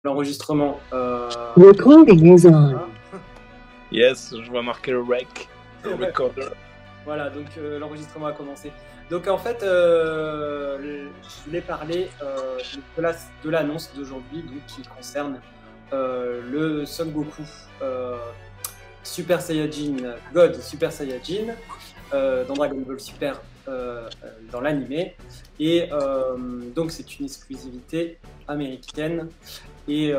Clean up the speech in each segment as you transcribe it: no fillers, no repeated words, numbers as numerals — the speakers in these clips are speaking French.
l'enregistrement. Recording is on. Yes, je vois marquer le rec, le recorder. Voilà, donc l'enregistrement a commencé. Donc en fait, je voulais parler de l'annonce d'aujourd'hui, qui concerne le Son Goku Super Saiyajin God Super Saiyajin dans Dragon Ball Super dans l'animé. Et donc c'est une exclusivité américaine et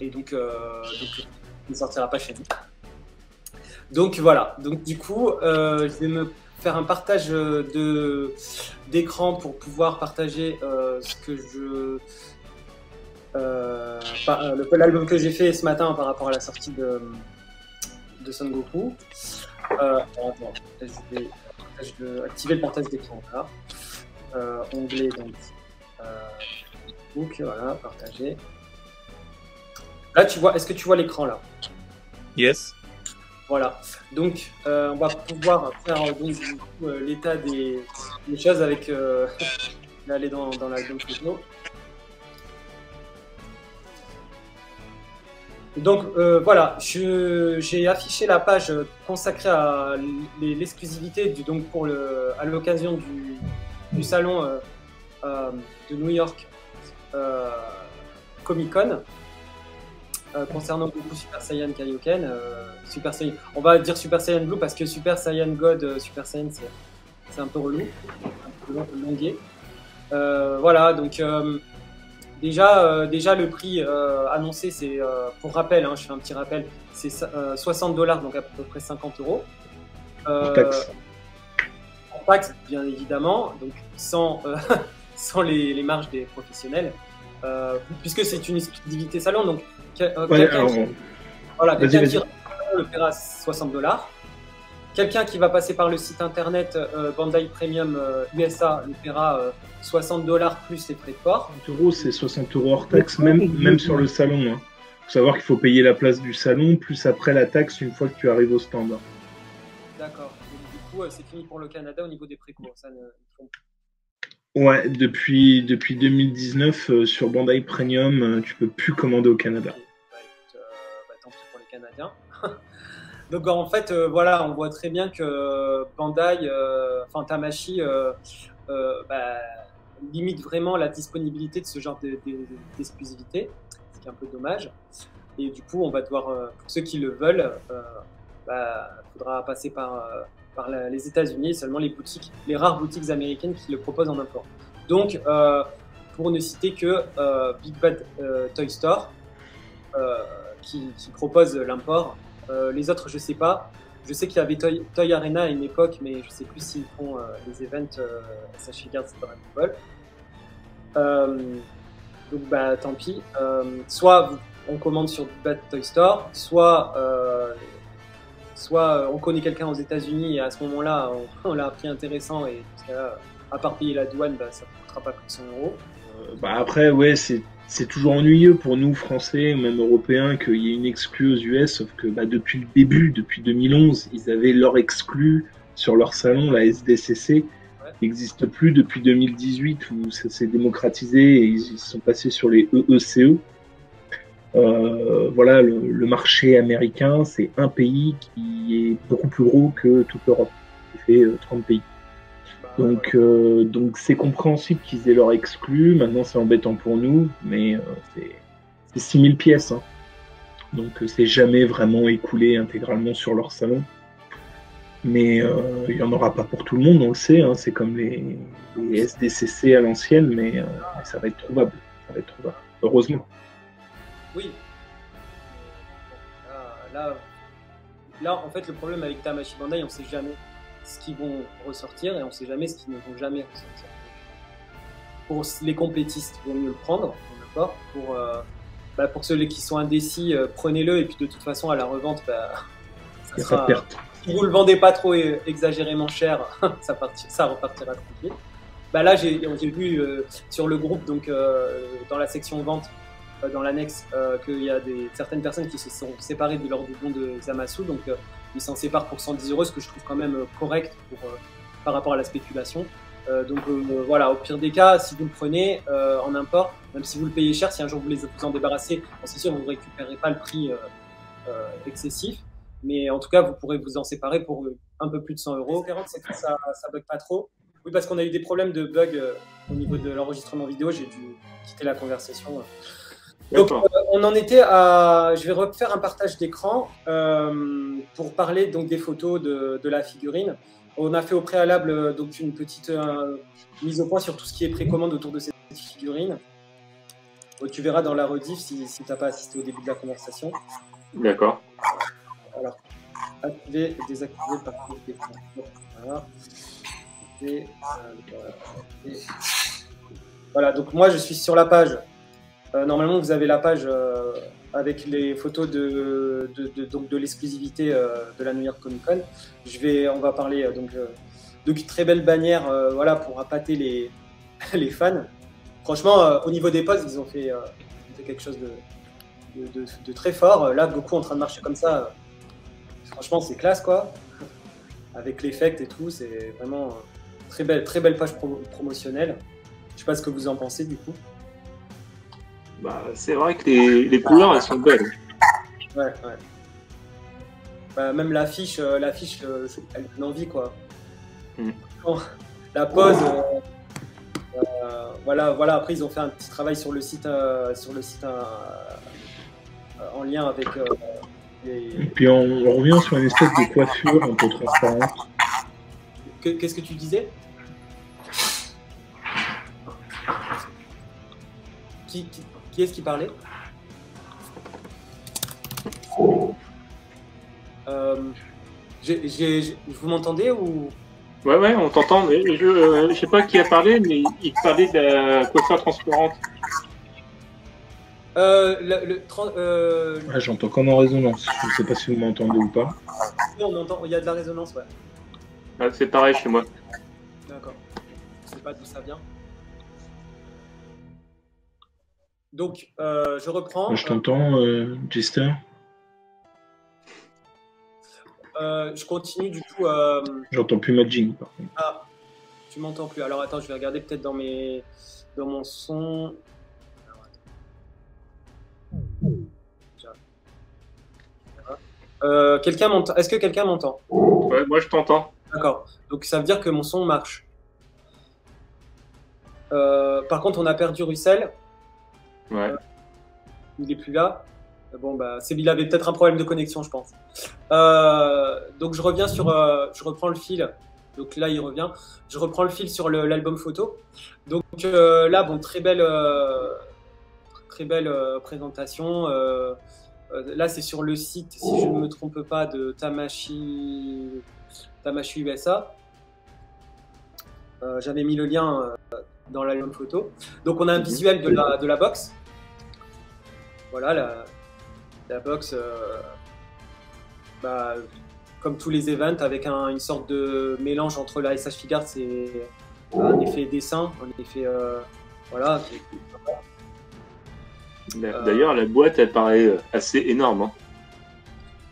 donc il ne sortira pas chez nous. Donc voilà, donc du coup je vais me faire un partage d'écran pour pouvoir partager ce que l'album que j'ai fait ce matin par rapport à la sortie de Son Goku. Attends, je vais activer le partage d'écran là. Onglet donc Facebook, voilà, partager. Là tu vois, est-ce que tu vois l'écran là? Yes. Voilà, donc on va pouvoir faire l'état des choses avec aller dans l'album photo. Donc voilà, j'ai affiché la page consacrée à l'exclusivité à l'occasion du salon de New York Comic Con. Concernant beaucoup Super Saiyan Kaioken, Super Saiyan, on va dire Super Saiyan Blue parce que Super Saiyan God, Super Saiyan c'est un peu relou, un peu longué. Voilà, donc déjà le prix annoncé, c'est pour rappel, je fais un petit rappel, c'est $60, donc à peu près 50 €. En taxe. En taxe, bien évidemment, donc sans les marges des professionnels, puisque c'est une exclusivité salon, donc quelqu'un qui le paiera $60. Quelqu'un qui va passer par le site internet Bandai Premium USA le paiera $60 plus les frais de port. 60 €, c'est 60 € hors taxe, même sur le salon. Il faut savoir qu'il faut payer la place du salon, plus après la taxe une fois que tu arrives au stand. D'accord. Du coup, c'est fini pour le Canada au niveau des précours. Ça ne... Ouais, depuis 2019, sur Bandai Premium, tu peux plus commander au Canada. Tant pis pour les Canadiens. Donc en fait, voilà, on voit très bien que Bandai, Tamashii, limite vraiment la disponibilité de ce genre d'exclusivité, ce qui est un peu dommage. Et du coup, on va devoir, pour ceux qui le veulent, faudra passer par les États-Unis, seulement les rares boutiques américaines qui le proposent en import. Donc, pour ne citer que Big Bad Toy Store, qui propose l'import. Les autres, je sais pas. Je sais qu'il y avait Toy Arena à une époque, mais je sais plus s'ils font les events SH Figures Dragon Ball. Donc, tant pis. Soit on commande sur Big Bad Toy Store, soit on connaît quelqu'un aux États-Unis et à ce moment-là, on a un prix intéressant et parce que là, à part payer la douane, ça ne coûtera pas plus de 100 €. Après, ouais, c'est toujours ennuyeux pour nous, Français, même Européens, qu'il y ait une exclue aux US, sauf que depuis le début, depuis 2011, ils avaient leur exclue sur leur salon, la SDCC, qui n'existe plus depuis 2018, où ça s'est démocratisé et ils sont passés sur les EECE. Voilà, le marché américain, c'est un pays qui est beaucoup plus gros que toute l'Europe, qui fait 30 pays. Donc c'est compréhensible qu'ils aient leur exclu. Maintenant, c'est embêtant pour nous, mais c'est 6000 pièces. Donc, c'est jamais vraiment écoulé intégralement sur leur salon. Mais il n'y en aura pas pour tout le monde, on le sait. C'est comme les SDCC à l'ancienne, mais ça va être trouvable. Ça va être trouvable, heureusement. Oui. Là, en fait, le problème avec Tamashii Bandai, on ne sait jamais ce qu'ils vont ressortir et on ne sait jamais ce qu'ils ne vont jamais ressortir. Pour les complétistes, il vaut mieux le prendre, d'accord. Pour ceux qui sont indécis, prenez-le et puis de toute façon à la revente, ça sera perte. Si vous le vendez pas trop exagérément cher, ça repartira tranquille. Là, j'ai vu sur le groupe, donc dans la section vente, dans l'annexe, qu'il y a certaines personnes qui se sont séparées de leur don de Zamasu, donc ils s'en séparent pour 110 €, ce que je trouve quand même correct par rapport à la spéculation. Voilà, au pire des cas, si vous le prenez en import, même si vous le payez cher, si un jour vous en débarrassez, c'est sûr, vous ne récupérez pas le prix excessif. Mais en tout cas, vous pourrez vous en séparer pour un peu plus de 100 €. Espérant que ça bug pas trop. Oui, parce qu'on a eu des problèmes de bug au niveau de l'enregistrement vidéo. J'ai dû quitter la conversation. Donc, on en était à... Je vais refaire un partage d'écran pour parler donc, des photos de la figurine. On a fait au préalable donc, une petite mise au point sur tout ce qui est précommande autour de cette figurine. Donc, tu verras dans la rediff si tu n'as pas assisté au début de la conversation. D'accord. Alors, activer et désactiver le partage d'écran. Voilà. Voilà, donc moi je suis sur la page. Normalement, vous avez la page avec les photos de l'exclusivité de la New York Comic Con. On va parler de très belles bannières voilà, pour appâter les fans. Franchement, au niveau des poses, ils ont fait quelque chose de très fort. Là, Goku en train de marcher comme ça, franchement, c'est classe, quoi. Avec l'effect et tout, c'est vraiment très belle page promotionnelle. Je sais pas ce que vous en pensez, du coup. Bah, c'est vrai que les couleurs, elles sont belles. Ouais. Bah, même l'affiche, elle donne envie, quoi. La pose, voilà. Après, ils ont fait un petit travail sur le site en lien avec Et puis on revient sur une espèce de coiffure un peu transparente. Qu'est-ce que tu disais? Qui est-ce qui parlait? Vous m'entendez ou? Ouais, on t'entend, mais je sais pas qui a parlé, mais il parlait de la coiffure transparente. J'entends comme en résonance. Je ne sais pas si vous m'entendez ou pas. Oui, on entend, il y a de la résonance, ouais. Ah, c'est pareil chez moi. D'accord. Je sais pas d'où ça vient. Donc, je reprends. Je t'entends, Jester. Je continue du coup. J'entends plus Majin, par contre. Ah, tu m'entends plus. Alors attends, je vais regarder peut-être dans mon son. Quelqu'un m'entend? Est-ce que quelqu'un m'entend? Ouais, moi je t'entends. D'accord. Donc ça veut dire que mon son marche. Par contre, on a perdu Russell. Ouais. Il est plus là. Bon, bah, il avait peut-être un problème de connexion, je pense. Donc je reviens je reprends le fil. Donc là, il revient. Je reprends le fil sur l'album photo. Donc là, bon, très belle présentation. Là, c'est sur le site, si je ne me trompe pas, de Tamashii USA. J'avais mis le lien dans l'album photo. Donc, on a un visuel de la box. Voilà, la box, comme tous les events, avec une sorte de mélange entre la SH Figart et un effet dessin, un effet voilà. D'ailleurs, la boîte, elle paraît assez énorme. Hein.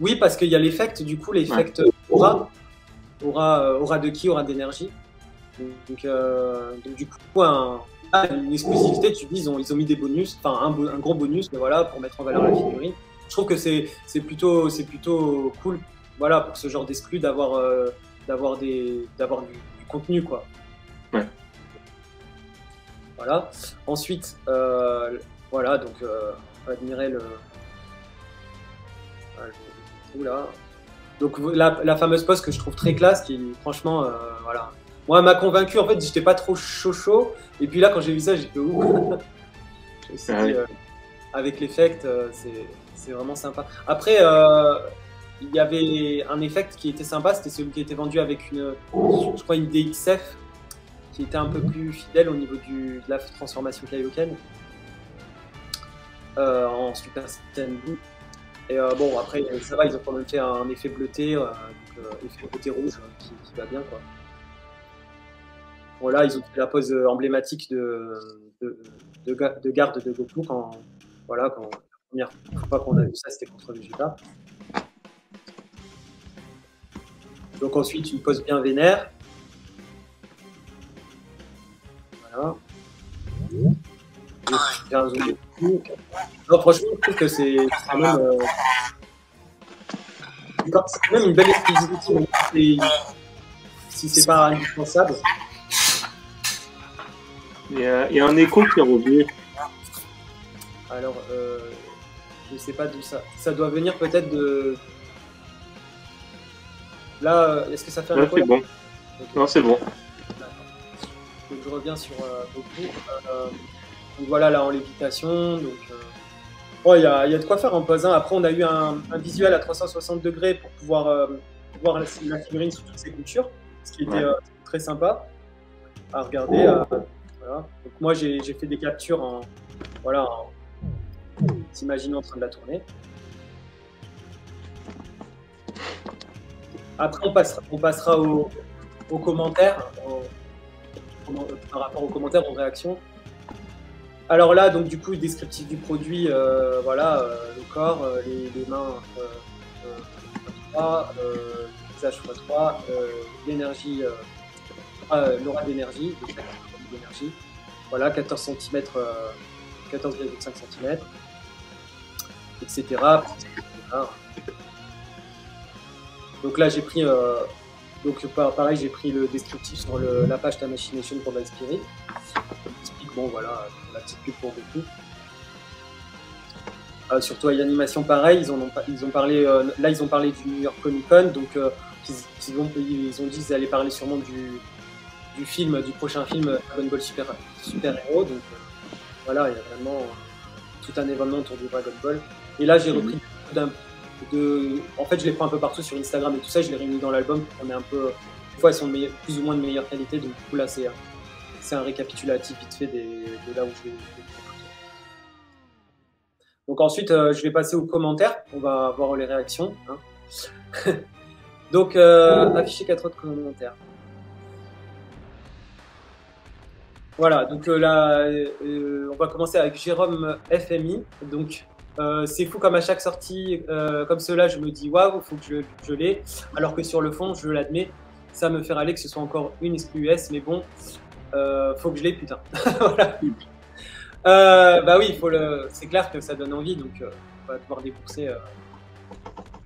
Oui, parce qu'il y a l'effect, du coup, l'effect aura de qui? Aura d'énergie. Donc, du coup, une exclusivité, tu dis, ils ont mis des bonus, enfin un gros bonus, mais voilà, pour mettre en valeur la figurine. Je trouve que c'est plutôt cool, voilà, pour ce genre d'exclus d'avoir du contenu, quoi. Ouais. Voilà. Ensuite, voilà, donc admirer le. Là. Donc la fameuse pose que je trouve très classe, qui franchement, voilà. Moi, elle m'a convaincu. En fait, j'étais pas trop chaud. Et puis là, quand j'ai vu ça, j'étais ouf. Je me suis dit, avec l'effect, c'est vraiment sympa. Après, il y avait un effect qui était sympa. C'était celui qui était vendu avec je crois, une DXF, qui était un peu plus fidèle au niveau de la transformation Kaioken en Super Saiyan Blue. Et bon, après, ça va, ils ont quand même fait un effet bleuté, effet bleuté rouge qui va bien, quoi. Voilà, ils ont fait la pose emblématique de garde de Goku quand la première fois qu'on a vu ça, c'était contre Vegeta. Donc ensuite, une pose bien vénère. Voilà. J'ai un zoom de fou. Non, franchement, je trouve que c'est quand même, c'est quand même une belle exclusivité. Si c'est pas indispensable. Il y a un écho qui est revenu. Alors, je sais pas d'où ça. Ça doit venir peut-être de. Là, est-ce que ça fait un Ouais, écho? c'est bon. Okay. Non, c'est bon. Donc, je reviens sur beaucoup. Donc voilà, là en lévitation. Donc, il y a de quoi faire en pose. Hein. Après, on a eu un visuel à 360 degrés pour pouvoir voir la figurine sous toutes ses coutures, ce qui était très sympa à regarder. Voilà. Donc moi, j'ai fait des captures en s'imaginant en train de la tourner. Après, on passera aux commentaires, par rapport aux commentaires, aux réactions. Alors là, donc du coup, descriptif du produit, voilà, le corps, les mains x3, le visage x3, l'énergie, l'aura d'énergie, d'énergie. Voilà, 14 cm, 14,5 cm, etc. Donc là, j'ai pris, pareil, j'ai pris le descriptif sur la page Ta Machination pour la Spirit. Bon, voilà, la petite pub pour beaucoup. Sur Toei Animation, pareil, ils ont parlé, là, ils ont parlé du New York Comic Con, donc ils ont dit qu'ils allaient parler sûrement du film, du prochain film Dragon Ball Super Hero. Donc voilà, il y a vraiment tout un événement autour du Dragon Ball. Et là, j'ai repris en fait, je les prends un peu partout sur Instagram et tout ça, je les réunis dans l'album. On est un peu, des fois, elles sont plus ou moins de meilleure qualité, donc du coup là, c'est un récapitulatif vite fait de là où je vais. Donc ensuite, je vais passer aux commentaires. On va voir les réactions. Hein. Donc, afficher 4 autres commentaires. Voilà, donc là, on va commencer avec Jérôme FMI. Donc, c'est fou comme à chaque sortie, comme cela, je me dis waouh, faut que je l'ai. Alors que sur le fond, je l'admets, ça me fait râler que ce soit encore une exclu US, mais bon. Faut que je l'ai, putain. Voilà. Bah oui, c'est clair que ça donne envie, donc on va devoir débourser,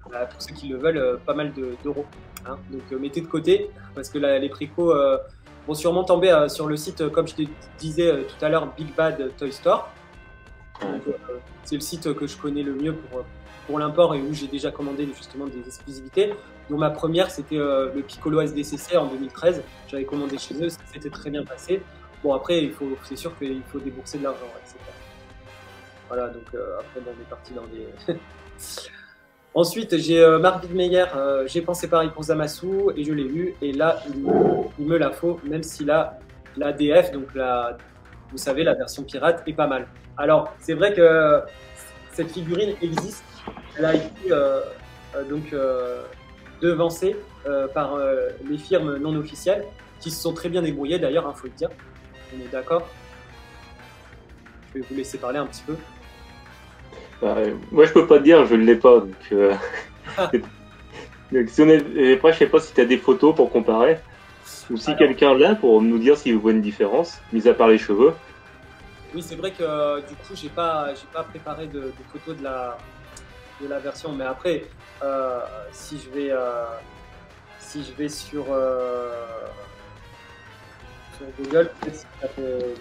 pour ceux qui le veulent, pas mal d'euros. Hein. Donc mettez de côté, parce que les précos vont sûrement tomber sur le site, comme je te disais tout à l'heure, Big Bad Toy Store. C'est le site que je connais le mieux pour l'import et où j'ai déjà commandé justement des exclusivités. Donc ma première, c'était le Piccolo SDCC en 2013. J'avais commandé chez eux, ça s'était très bien passé. Bon, après, c'est sûr qu'il faut débourser de l'argent, etc. Voilà, donc après, on est parti dans des... Ensuite, j'ai Mark Widmeyer, j'ai pensé pareil pour Zamasu, et je l'ai eu. Et là, il me la faut, même si la DF, donc vous savez, la version pirate, est pas mal. Alors, c'est vrai que cette figurine existe. Elle a été devancée par les firmes non officielles, qui se sont très bien débrouillées d'ailleurs, il faut le dire. On est d'accord? Je vais vous laisser parler un petit peu. Moi, je peux pas te dire, je ne l'ai pas. Donc, après, je sais pas si tu as des photos pour comparer. Ou si quelqu'un l'a pour nous dire s'il voit une différence, mis à part les cheveux. Oui, c'est vrai que du coup, j'ai pas préparé de photos de la version. Mais après, si je vais sur Google, peut-être que ça fait...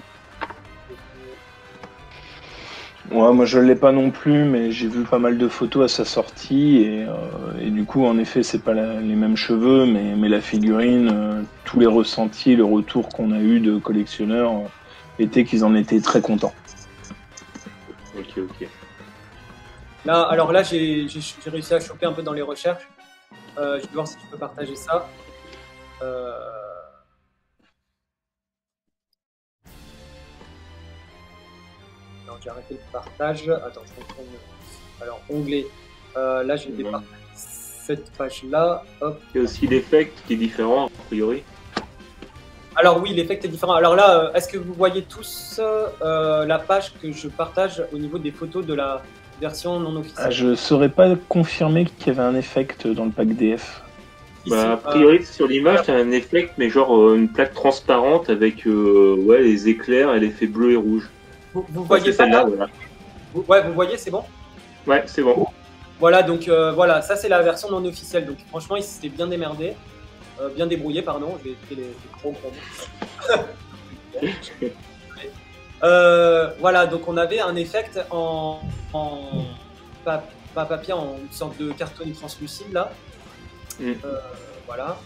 Ouais, moi je l'ai pas non plus, mais j'ai vu pas mal de photos à sa sortie et du coup, en effet, c'est pas les mêmes cheveux, mais la figurine, tous les ressentis, le retour qu'on a eu de collectionneurs était qu'ils en étaient très contents. Ok. Là, alors là, j'ai réussi à choper un peu dans les recherches. Je vais voir si je peux partager ça. Non, j'ai arrêté le partage. Attends, je reprends. Alors, onglet. Là, j'ai départagé cette page-là. Hop. Il y a aussi l'effect qui est différent, a priori. Alors oui, l'effect est différent. Alors là, est-ce que vous voyez tous la page que je partage au niveau des photos de la version non officielle? Je ne saurais pas confirmer qu'il y avait un effect dans le pack DF. Bah, a priori, sur l'image, t'as un effet, mais genre une plaque transparente avec ouais, les éclairs et l'effet bleu et rouge. Vous voyez pas celle-là, voilà. Ouais, vous voyez, c'est bon? Ouais, c'est bon. Voilà, donc voilà, ça c'est la version non officielle. Donc franchement, ils s'étaient bien démerdés, bien débrouillés, pardon. Je vais éviter les gros mots. Voilà, donc on avait un effect en pas papier, en une sorte de carton translucide là. Voilà.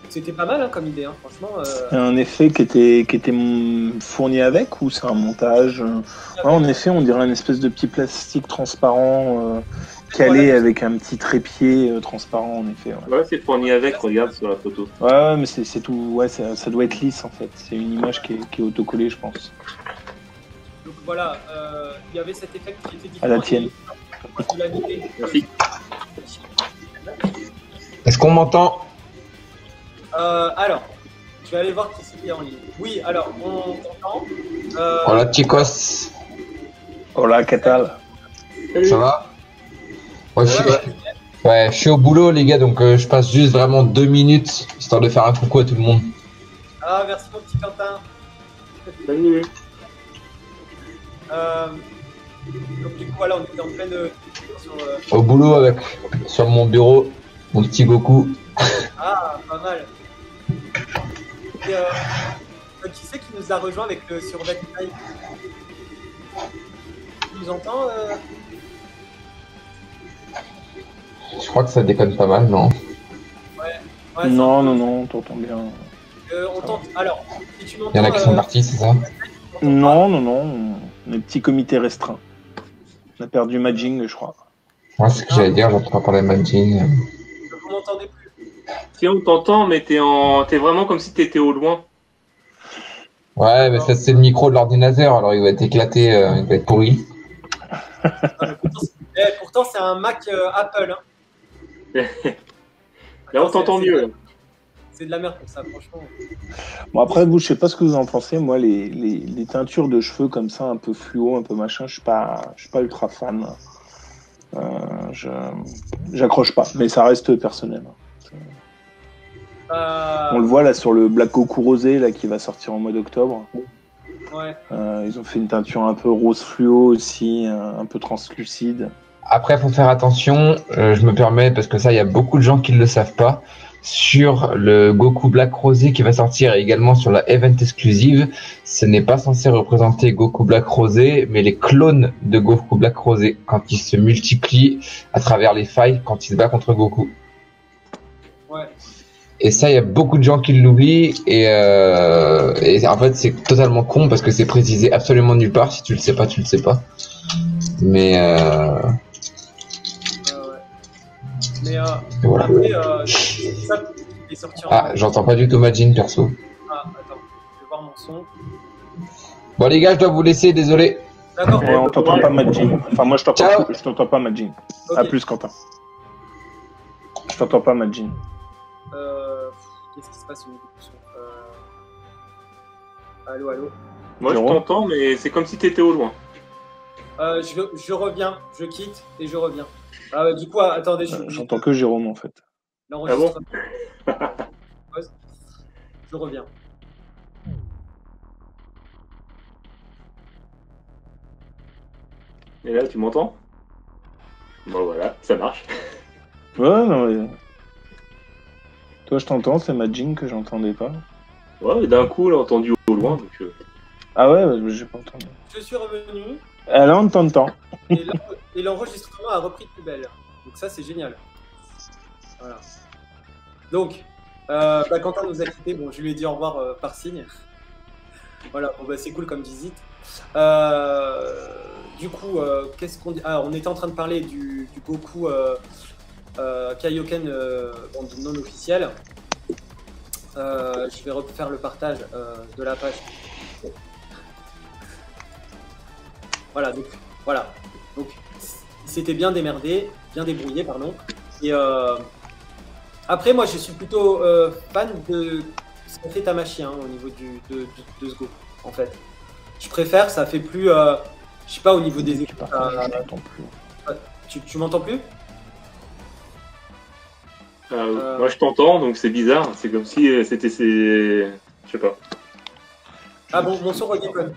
C'était pas mal hein, comme idée, hein, franchement. C'est un effet qui était fourni avec ou c'est un montage ouais, en effet, on dirait une espèce de petit plastique transparent calé voilà, avec un petit trépied transparent en effet. Ouais, c'est fourni avec, regarde sur la photo. Ouais, mais c'est tout. Ouais, ça doit être lisse en fait. C'est une image qui est autocollée, je pense. Donc voilà, il y avait cet effet qui était différent. À la tienne. Merci. Est-ce qu'on m'entend? Alors, je vais aller voir qui c'est en ligne. Oui, alors, on t'entend. Hola, chicos. Hola, ¿qué tal? Ça va? Ouais, je suis au boulot, les gars, donc je passe juste vraiment 2 minutes, histoire de faire un coucou à tout le monde. Ah, merci mon petit Quentin. Salut. Donc du coup, voilà, on était en pleine... Au boulot, sur mon bureau, mon petit Goku. Ah, pas mal. Et, qui c'est qui nous a rejoint avec le survêt live? Tu nous entends Je crois que ça déconne pas mal, non? Ouais, non, on t'entend bien. On t'entend. Alors, si tu m'entends... Il y en a qui sont partis, c'est ça? Non, on est petit comité restreint. On a perdu Majing, je crois. Ouais, c'est ce que j'allais dire, j'entends pas parler de Majing. Vous m'entendez plus? Si on t'entend, mais t'es vraiment comme si t'étais au loin. Ouais, mais ça c'est le micro de l'ordinateur, alors il va être éclaté, il va être pourri. Pourtant, c'est un Mac Apple. Hein. Là, on t'entend mieux. C'est de la merde pour ça, franchement. Bon, après, vous, je sais pas ce que vous en pensez. Moi, les teintures de cheveux comme ça, un peu fluo, un peu machin, je suis pas ultra fan. J'accroche pas, mais ça reste personnel. On le voit là sur le Black Goku rosé là qui va sortir en mois d'octobre. Ouais. Ils ont fait une teinture un peu rose fluo aussi, un peu translucide. Après, faut faire attention. Je me permets parce que ça, il y a beaucoup de gens qui ne le savent pas. Sur le Goku Black Rosé qui va sortir et également sur la Event exclusive, ce n'est pas censé représenter Goku Black Rosé, mais les clones de Goku Black Rosé quand ils se multiplient à travers les failles quand il se bat contre Goku. Ouais. Et ça, il y a beaucoup de gens qui l'oublient et en fait, c'est totalement con parce que c'est précisé absolument nulle part. Si tu le sais pas, tu le sais pas. Mais voilà. Après, ça est sorti en... Ah, j'entends pas du tout Majin perso. Ah, attends, je vais voir mon son. Bon les gars, je dois vous laisser, désolé. D'accord. On t'entend pas Majin. Enfin, moi je t'entends pas Majin. Okay. À plus, Quentin. Je t'entends pas Majin. Qu'est-ce qui se passe au niveau du son? Allô? Moi je t'entends, mais c'est comme si t'étais au loin. Je reviens, je quitte et je reviens. Du coup, attendez. J'entends que Jérôme en fait. L'enregistrement. Je reviens. Et là, tu m'entends? Bon voilà, ça marche. Ouais, non mais... Toi je t'entends, c'est Majin que j'entendais pas. Ouais, d'un coup, on l'a entendu au loin. Donc, Ah ouais, j'ai pas entendu. Je suis revenu. Alors on t'entend. Et l'enregistrement a repris de plus belle. Donc ça, c'est génial. Voilà. Donc, Quentin nous a quittés. Bon, je lui ai dit au revoir par signe. Voilà, bon, c'est cool comme visite. Du coup, qu'est-ce qu'on dit? On était en train de parler du Goku Kaioken non officiel. Je vais refaire le partage de la page. Voilà, donc il s'était bien démerdé, bien débrouillé, pardon. Et après, moi, je suis plutôt fan de ce qu'a fait Tamashii au niveau de ce Goku, en fait. Je préfère, ça fait plus, je sais pas, au niveau des équipes. Je m'entends plus. Tu m'entends plus? Moi je t'entends, donc c'est bizarre. C'est comme si c'était Je sais pas. Ah bon, mon son redéconne.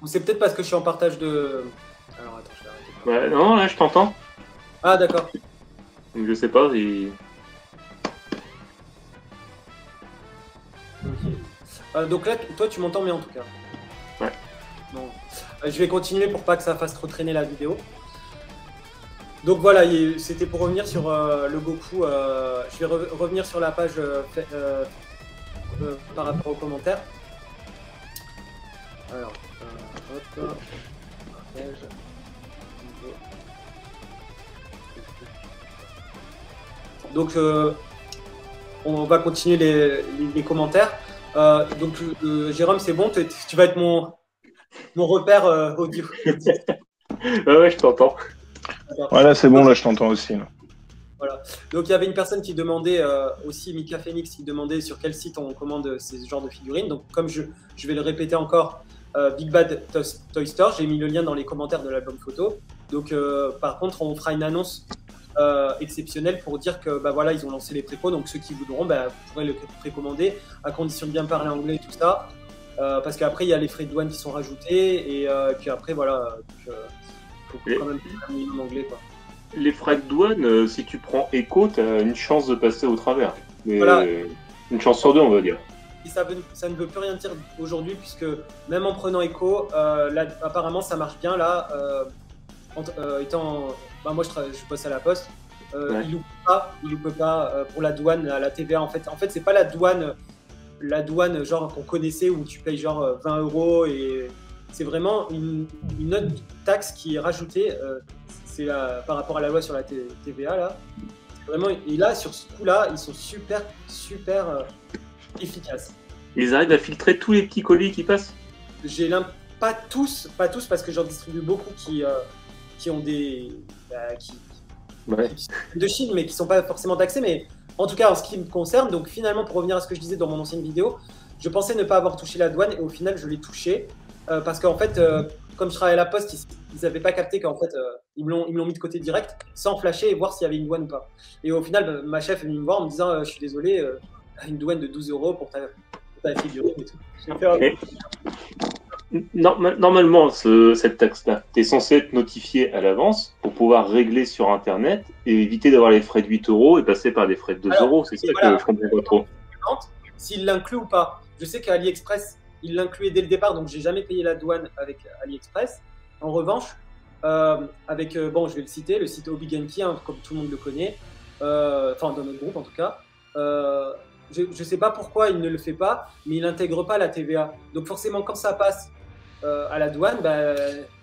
Ou c'est peut-être parce que je suis en partage de... Alors attends, je vais arrêter. Ouais, non, là je t'entends. Ah d'accord. Donc je sais pas. Donc là, toi tu m'entends bien en tout cas. Ouais. Bon. Je vais continuer pour pas que ça fasse trop traîner la vidéo. Donc voilà, c'était pour revenir sur le Goku. Je vais revenir sur la page par rapport aux commentaires. Alors, hop, partage, vidéo. Donc on va continuer les commentaires. Donc Jérôme, c'est bon, tu vas être mon repère audio. Ouais, je t'entends. Voilà, c'est bon, là je t'entends aussi. Là. Voilà. Donc il y avait une personne qui demandait, aussi Mika Phoenix, qui demandait sur quel site on commande ces genres de figurines. Donc comme je vais le répéter encore, Big Bad Toy Store, j'ai mis le lien dans les commentaires de l'album photo. Donc par contre, on fera une annonce exceptionnelle pour dire que bah, voilà, ils ont lancé les précos. Donc ceux qui voudront, bah, vous pourrez le précommander à condition de bien parler anglais et tout ça. Parce qu'après, il y a les frais de douane qui sont rajoutés et qu'après, voilà, faut quand même faire un minimum anglais, quoi. Les frais de douane, si tu prends Echo, tu as une chance de passer au travers. Mais voilà. Une chance sur deux, on va dire. Et ça ne veut plus rien dire aujourd'hui, puisque même en prenant Echo, apparemment ça marche bien là. Moi je bosse à la Poste, Ouais. il loupe pas pour la douane, à la TVA. En fait c'est pas la douane genre qu'on connaissait où tu payes genre 20 € et c'est vraiment une autre taxe qui est rajoutée. C'est par rapport à la loi sur la TVA là. Vraiment, et là sur ce coup-là, ils sont super efficaces. Ils arrivent à filtrer tous les petits colis qui passent. Pas tous parce que j'en distribue beaucoup qui ont des Ouais. qui sont de Chine mais qui sont pas forcément taxés. Mais en tout cas en ce qui me concerne, donc finalement pour revenir à ce que je disais dans mon ancienne vidéo, je pensais ne pas avoir touché la douane et au final je l'ai touché parce qu'en fait comme je travaillais à la Poste, ils n'avaient pas capté qu'en fait ils me l'ont mis de côté direct sans flasher et voir s'il y avait une douane ou pas. Et au final ma chef est venue me voir en me disant je suis désolé, une douane de 12 € pour ta figurine et tout. J'ai fait, Normalement, cette taxe-là, tu es censé être notifié à l'avance pour pouvoir régler sur Internet et éviter d'avoir les frais de 8 € et passer par des frais de 2 €. C'est ça voilà, que je comprends pas trop. S'il l'inclut ou pas. Je sais qu'à AliExpress, il l'incluait dès le départ, donc j'ai jamais payé la douane avec AliExpress. En revanche, avec, je vais le citer, le site Obigenki, hein, comme tout le monde le connaît, enfin dans notre groupe en tout cas, je ne sais pas pourquoi il ne le fait pas, mais il n'intègre pas la TVA. Donc forcément, quand ça passe à la douane,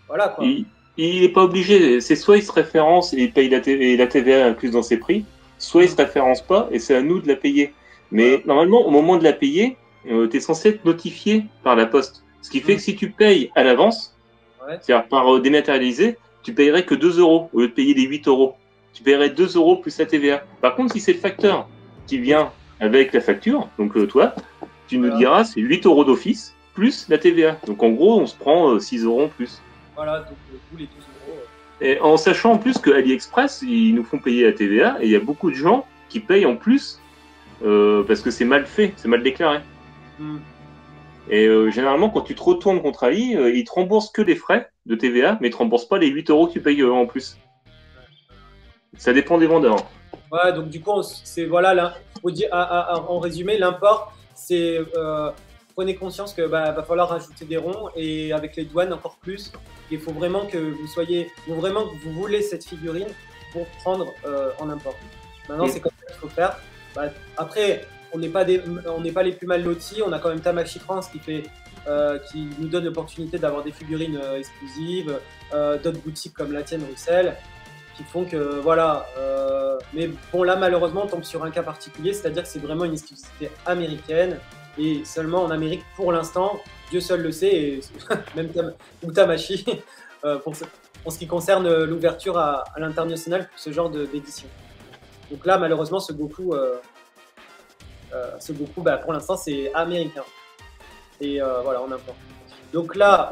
voilà quoi. Il n'est pas obligé. C'est soit il se référence et il paye la TVA incluse dans ses prix, soit il se référence pas et c'est à nous de la payer. Mais normalement, au moment de la payer, tu es censé être notifié par la Poste. Ce qui fait que si tu payes à l'avance, c'est-à-dire par dématérialisé, tu payerais que 2 € au lieu de payer les 8 €. Tu paierais 2 € plus la TVA. Par contre, si c'est le facteur qui vient avec la facture, donc toi, tu nous diras c'est 8 € d'office plus la TVA. Donc en gros, on se prend 6 € en plus. Voilà, donc vous les 12 €. Et en sachant en plus que AliExpress, ils nous font payer la TVA et il y a beaucoup de gens qui payent en plus parce que c'est mal fait, c'est mal déclaré. Et généralement, quand tu te retournes contre Ali, ils te remboursent que les frais de TVA, mais ils te remboursent pas les 8 € que tu payes en plus. Ça dépend des vendeurs. Ouais, donc du coup, c'est voilà, là, en résumé, l'import, c'est prenez conscience que va falloir rajouter des ronds et avec les douanes encore plus. Il faut vraiment que vous voulez cette figurine pour prendre en import. Maintenant, c'est comme ça qu'il faut faire. Après, on n'est pas les plus mal lotis. On a quand même Tamashii France qui nous donne l'opportunité d'avoir des figurines exclusives, d'autres boutiques comme la tienne Bruxelles, qui font que voilà. Mais bon, là malheureusement on tombe sur un cas particulier, c'est-à-dire que c'est vraiment une exclusivité américaine et seulement en Amérique pour l'instant. Dieu seul le sait, et même Tamashii en ce qui concerne l'ouverture à l'international pour ce genre d'édition. Donc là malheureusement ce Goku pour l'instant c'est américain et voilà on importe. Donc là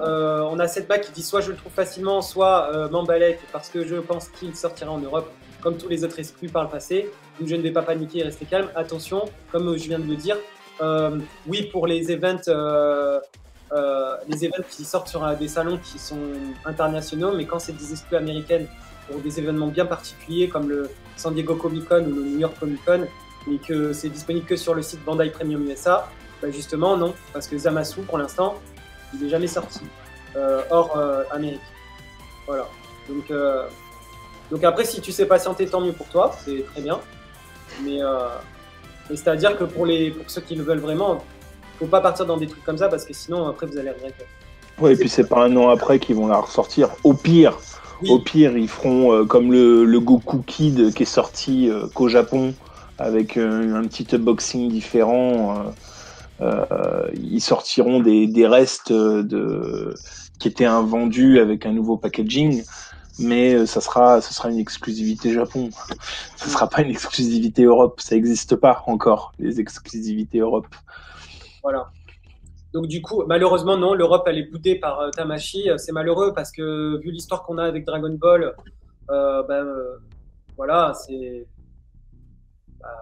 on a cette bague qui dit soit je le trouve facilement, soit m'emballer parce que je pense qu'il sortira en Europe. comme tous les autres exclus par le passé. Donc je ne vais pas paniquer et rester calme. Attention, comme je viens de le dire, oui, pour les events qui sortent sur des salons qui sont internationaux, mais quand c'est des exclus américaines pour des événements bien particuliers comme le San Diego Comic Con ou le New York Comic Con, et que c'est disponible que sur le site Bandai Premium USA, bah justement non, parce que Zamasu pour l'instant il n'est jamais sorti hors Amérique. Voilà. Donc après, si tu sais patienter, tant mieux pour toi, c'est très bien. Mais c'est-à-dire que pour ceux qui le veulent vraiment, faut pas partir dans des trucs comme ça parce que sinon après vous allez regretter. Ouais, et puis c'est pas un an après qu'ils vont la ressortir. Au pire, ils feront comme le Goku Kid qui est sorti qu'au Japon avec un petit unboxing différent. Ils sortiront des restes qui étaient invendus avec un nouveau packaging, mais ce sera une exclusivité Japon. Ce sera pas une exclusivité Europe. Ça n'existe pas encore, les exclusivités Europe. Voilà. Donc du coup, malheureusement, non, l'Europe, elle est boudée par Tamashii. C'est malheureux parce que vu l'histoire qu'on a avec Dragon Ball, voilà, c'est...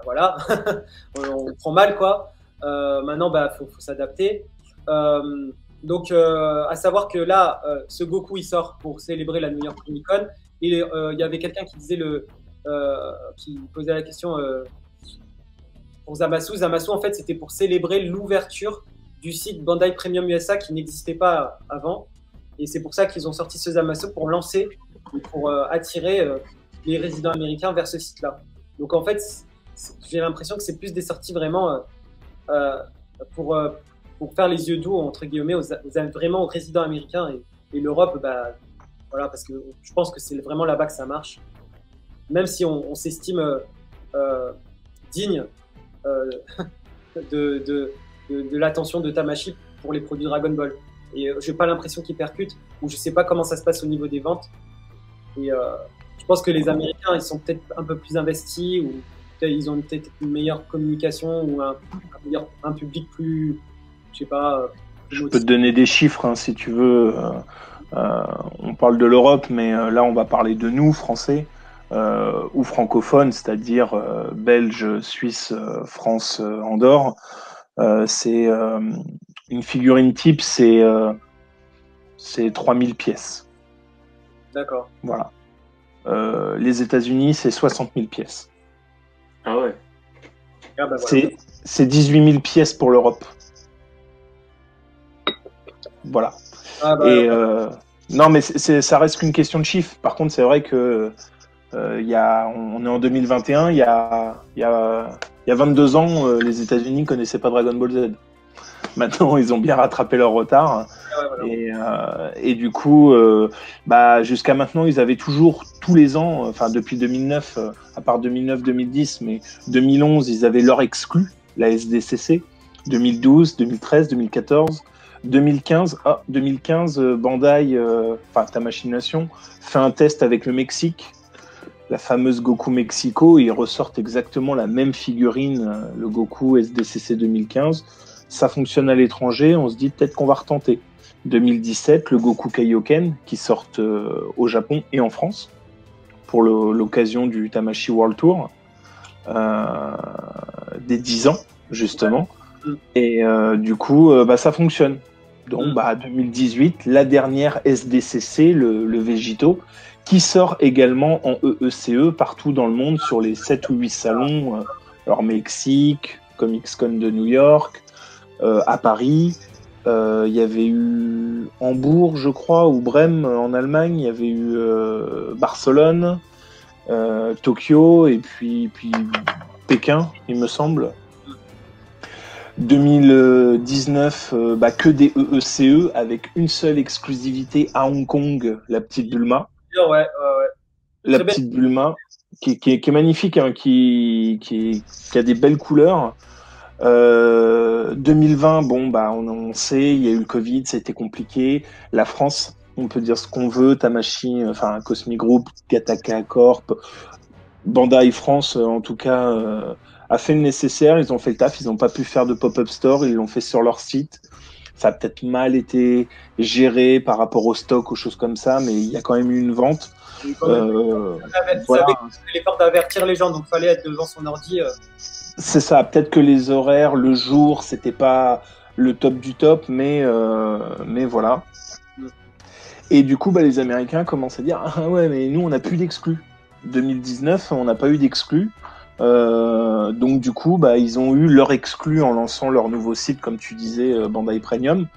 voilà, on prend mal, quoi. Maintenant, faut s'adapter. Donc, à savoir que là, ce Goku, il sort pour célébrer la New York Comic Con. Et il y avait quelqu'un qui disait qui posait la question pour Zamasu. Zamasu, en fait, c'était pour célébrer l'ouverture du site Bandai Premium USA qui n'existait pas avant. Et c'est pour ça qu'ils ont sorti ce Zamasu pour lancer, pour attirer les résidents américains vers ce site-là. Donc, en fait, j'ai l'impression que c'est plus des sorties vraiment pour faire les yeux doux, entre guillemets, vraiment aux résidents américains et l'Europe, voilà, parce que je pense que c'est vraiment là-bas que ça marche. Même si on s'estime digne de l'attention de Tamashii pour les produits Dragon Ball. Et j'ai pas l'impression qu'ils percutent, ou je sais pas comment ça se passe au niveau des ventes. Et je pense que les Américains, ils sont peut-être un peu plus investis, ou ils ont peut-être une meilleure communication, ou un public plus, je sais pas. Je peux te donner des chiffres hein, si tu veux. On parle de l'Europe, mais là on va parler de nous, Français, ou francophones, c'est-à-dire Belge, Suisse, France, Andorre. C'est une figurine type, c'est 3000 pièces. D'accord. Voilà. Les États-Unis, c'est 60 000 pièces. Ah ouais. Ah bah voilà. C'est 18 000 pièces pour l'Europe. Voilà. Ah bah, et non, mais ça reste qu'une question de chiffres. Par contre, c'est vrai que on est en 2021. Il y a 22 ans, les États-Unis connaissaient pas Dragon Ball Z. Maintenant, ils ont bien rattrapé leur retard. Voilà. Et du coup, jusqu'à maintenant, ils avaient toujours, tous les ans, enfin depuis 2009, à part 2009-2010, mais 2011, ils avaient leur exclu, la SDCC, 2012, 2013, 2014, 2015. 2015, Bandai, Tamashii Nation, fait un test avec le Mexique, la fameuse Goku Mexico, et ils ressortent exactement la même figurine, le Goku SDCC 2015. Ça fonctionne à l'étranger, on se dit peut-être qu'on va retenter. 2017, le Goku Kaioken qui sort au Japon et en France pour l'occasion du Tamashii World Tour des 10 ans justement. Et du coup, ça fonctionne. Donc 2018, la dernière SDCC, le Vegito, qui sort également en EECE partout dans le monde sur les 7 ou 8 salons, alors Mexique, Comic-Con de New York, à Paris, il y avait eu Hambourg, je crois, ou Brême en Allemagne, il y avait eu Barcelone, Tokyo, et puis Pékin, il me semble. 2019, que des EECE avec une seule exclusivité à Hong Kong, la petite Bulma. Ouais. La petite Bulma, qui est magnifique, hein, qui a des belles couleurs. 2020, on sait, il y a eu le Covid, ça a été compliqué. La France, on peut dire ce qu'on veut, Tamashii, Cosmic Group, Gataka Corp, Bandai France, en tout cas, a fait le nécessaire. Ils ont fait le taf, ils n'ont pas pu faire de pop-up store, ils l'ont fait sur leur site. ça a peut-être mal été géré par rapport au stock, aux choses comme ça, mais il y a quand même eu une vente. Voilà. L'effort d'avertir les gens, donc il fallait être devant son ordi. C'est ça, peut-être que les horaires, le jour, c'était pas le top du top, mais voilà. Et du coup, les Américains commencent à dire « Ah ouais, mais nous, on n'a plus d'exclus. 2019, on n'a pas eu d'exclus. Donc du coup, ils ont eu leur exclu en lançant leur nouveau site, comme tu disais, Bandai Premium.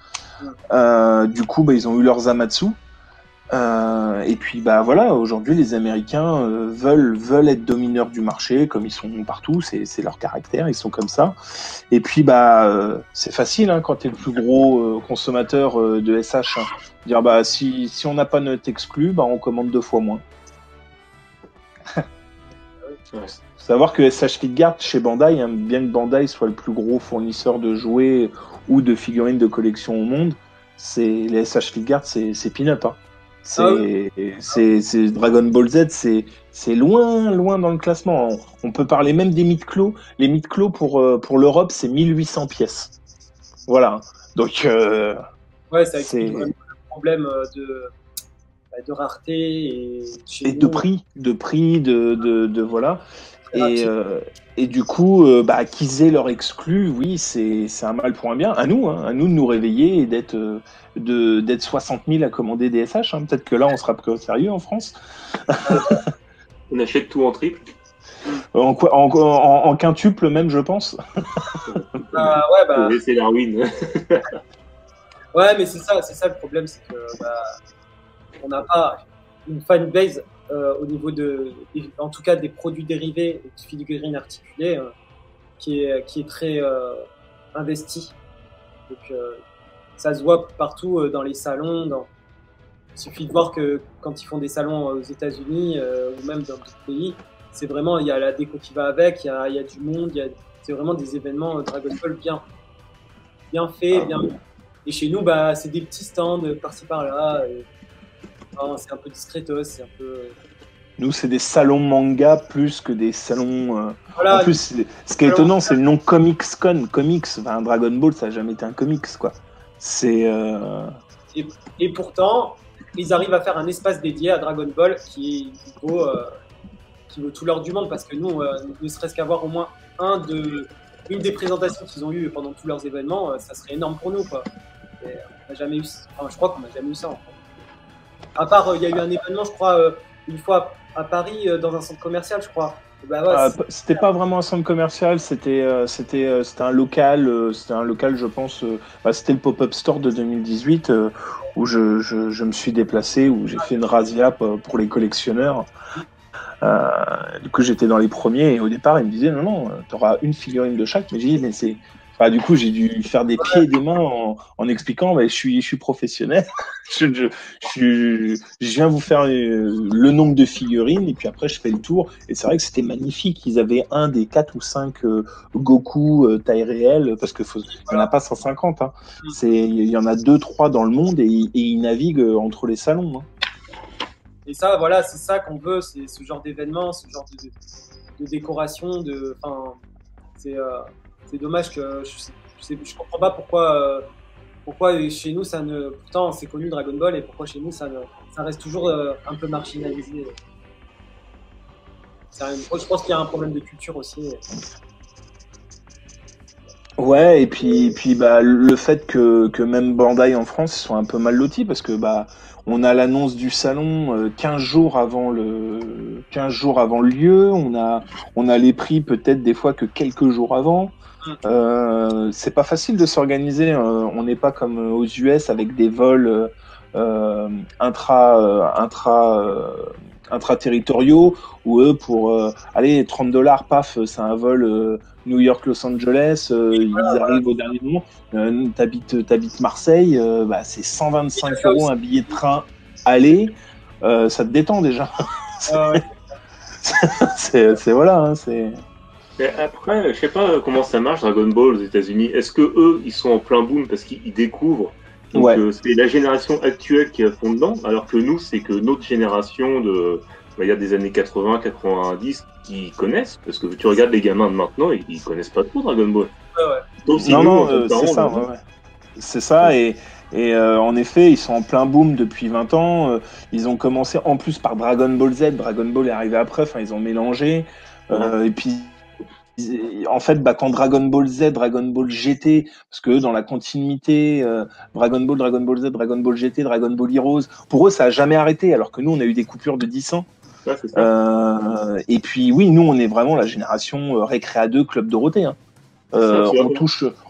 Du coup, ils ont eu leurs Amatsu. Et puis voilà, aujourd'hui les Américains veulent être domineurs du marché, comme ils sont partout, c'est leur caractère, ils sont comme ça. Et puis c'est facile quand tu es le plus gros consommateur de SH, dire si on n'a pas notre exclu, on commande 2 fois moins. Savoir que SH Figart chez Bandai, bien que Bandai soit le plus gros fournisseur de jouets ou de figurines de collection au monde, les SH Figart c'est pin-up. C'est Dragon Ball Z, c'est loin dans le classement. On peut parler même des Mythclo. Les Mythclo pour l'Europe, c'est 1800 pièces. Voilà. Donc c'est le problème de rareté et de prix, de voilà. Et du coup, qu'ils aient leur exclu, oui, c'est un mal pour un bien. À nous de nous réveiller et d'être 60 000 à commander des SH. Peut-être que là, on sera plus sérieux en France. On achète tout en triple. En quintuple même, je pense. C'est la ruine. Ouais, mais c'est ça le problème, c'est que on n'a pas une fanbase au niveau en tout cas des produits dérivés et de figurines articulées qui est très investi. Donc ça se voit partout dans les salons. Il suffit de voir que quand ils font des salons aux États-Unis ou même dans d'autres pays, c'est vraiment, il y a la déco qui va avec, il y a du monde, c'est vraiment des événements Dragon Ball bien faits, bien. Et chez nous, c'est des petits stands par-ci par-là. C'est un peu discretos, c'est un peu. Nous, c'est des salons manga plus que des salons. Voilà, en plus, ce qui est étonnant, c'est le nom Comics Con. Comics, Dragon Ball, ça n'a jamais été un comics, quoi. C'est. Et pourtant, ils arrivent à faire un espace dédié à Dragon Ball qui vaut tout l'or du monde, parce que nous, ne serait-ce qu'avoir au moins une des présentations qu'ils ont eues pendant tous leurs événements, ça serait énorme pour nous, quoi. Et on n'a jamais eu. Je crois qu'on n'a jamais eu ça, en fait. À part, il y a eu un événement, je crois, une fois à Paris, dans un centre commercial, je crois. C'était pas vraiment un centre commercial, c'était un local, je pense. C'était le pop-up store de 2018 où je me suis déplacé, où j'ai fait une razzia pour les collectionneurs. Du coup, j'étais dans les premiers et au départ, ils me disaient non, t'auras une figurine de chaque. Mais j'ai dit mais c'est. Du coup, j'ai dû faire des pieds et des mains en expliquant je suis professionnel. je viens vous faire le nombre de figurines et puis après, je fais le tour. Et c'est vrai que c'était magnifique. Ils avaient un des 4 ou 5 Goku taille réelle parce qu'il n'y en a pas 150. Il y en a 2-3 dans le monde et ils naviguent entre les salons. Et ça, voilà, c'est ça qu'on veut. C'est ce genre d'événement, ce genre de décoration. C'est dommage que je comprends pas pourquoi chez nous ça ne. Pourtant c'est connu Dragon Ball et pourquoi chez nous ça reste toujours un peu marginalisé. Je pense qu'il y a un problème de culture aussi. Ouais, et puis le fait que même Bandai en France ils sont un peu mal lotis parce que on a l'annonce du salon 15 jours avant le lieu, on a les prix peut-être des fois que quelques jours avant. C'est pas facile de s'organiser, on n'est pas comme aux US avec des vols intra-territoriaux où eux pour aller $30 paf c'est un vol New York Los Angeles, ils arrivent au dernier moment. T'habites Marseille, c'est 125 € un billet de train aller, ça te détend déjà. C'est voilà, c'est. Mais après, je sais pas comment ça marche Dragon Ball aux États-Unis. Est-ce que eux, ils sont en plein boom parce qu'ils découvrent? Donc c'est la génération actuelle qui est à fond dedans, alors que nous, c'est que notre génération on va dire des années 80, 90 qui connaissent, parce que tu regardes les gamins de maintenant, ils connaissent pas trop Dragon Ball. Ouais. Donc, non, c'est ça. Ouais. C'est ça, et en effet, ils sont en plein boom depuis 20 ans. Ils ont commencé en plus par Dragon Ball Z. Dragon Ball est arrivé après, enfin, ils ont mélangé. Et puis, en fait, quand Dragon Ball Z, Dragon Ball GT, parce que dans la continuité, Dragon Ball Z, Dragon Ball GT, Dragon Ball Heroes, pour eux, ça a jamais arrêté, alors que nous, on a eu des coupures de 10 ans. Ouais, c'est ça. Et puis, oui, nous, on est vraiment la génération Récréa 2, Club Dorothée. Hein.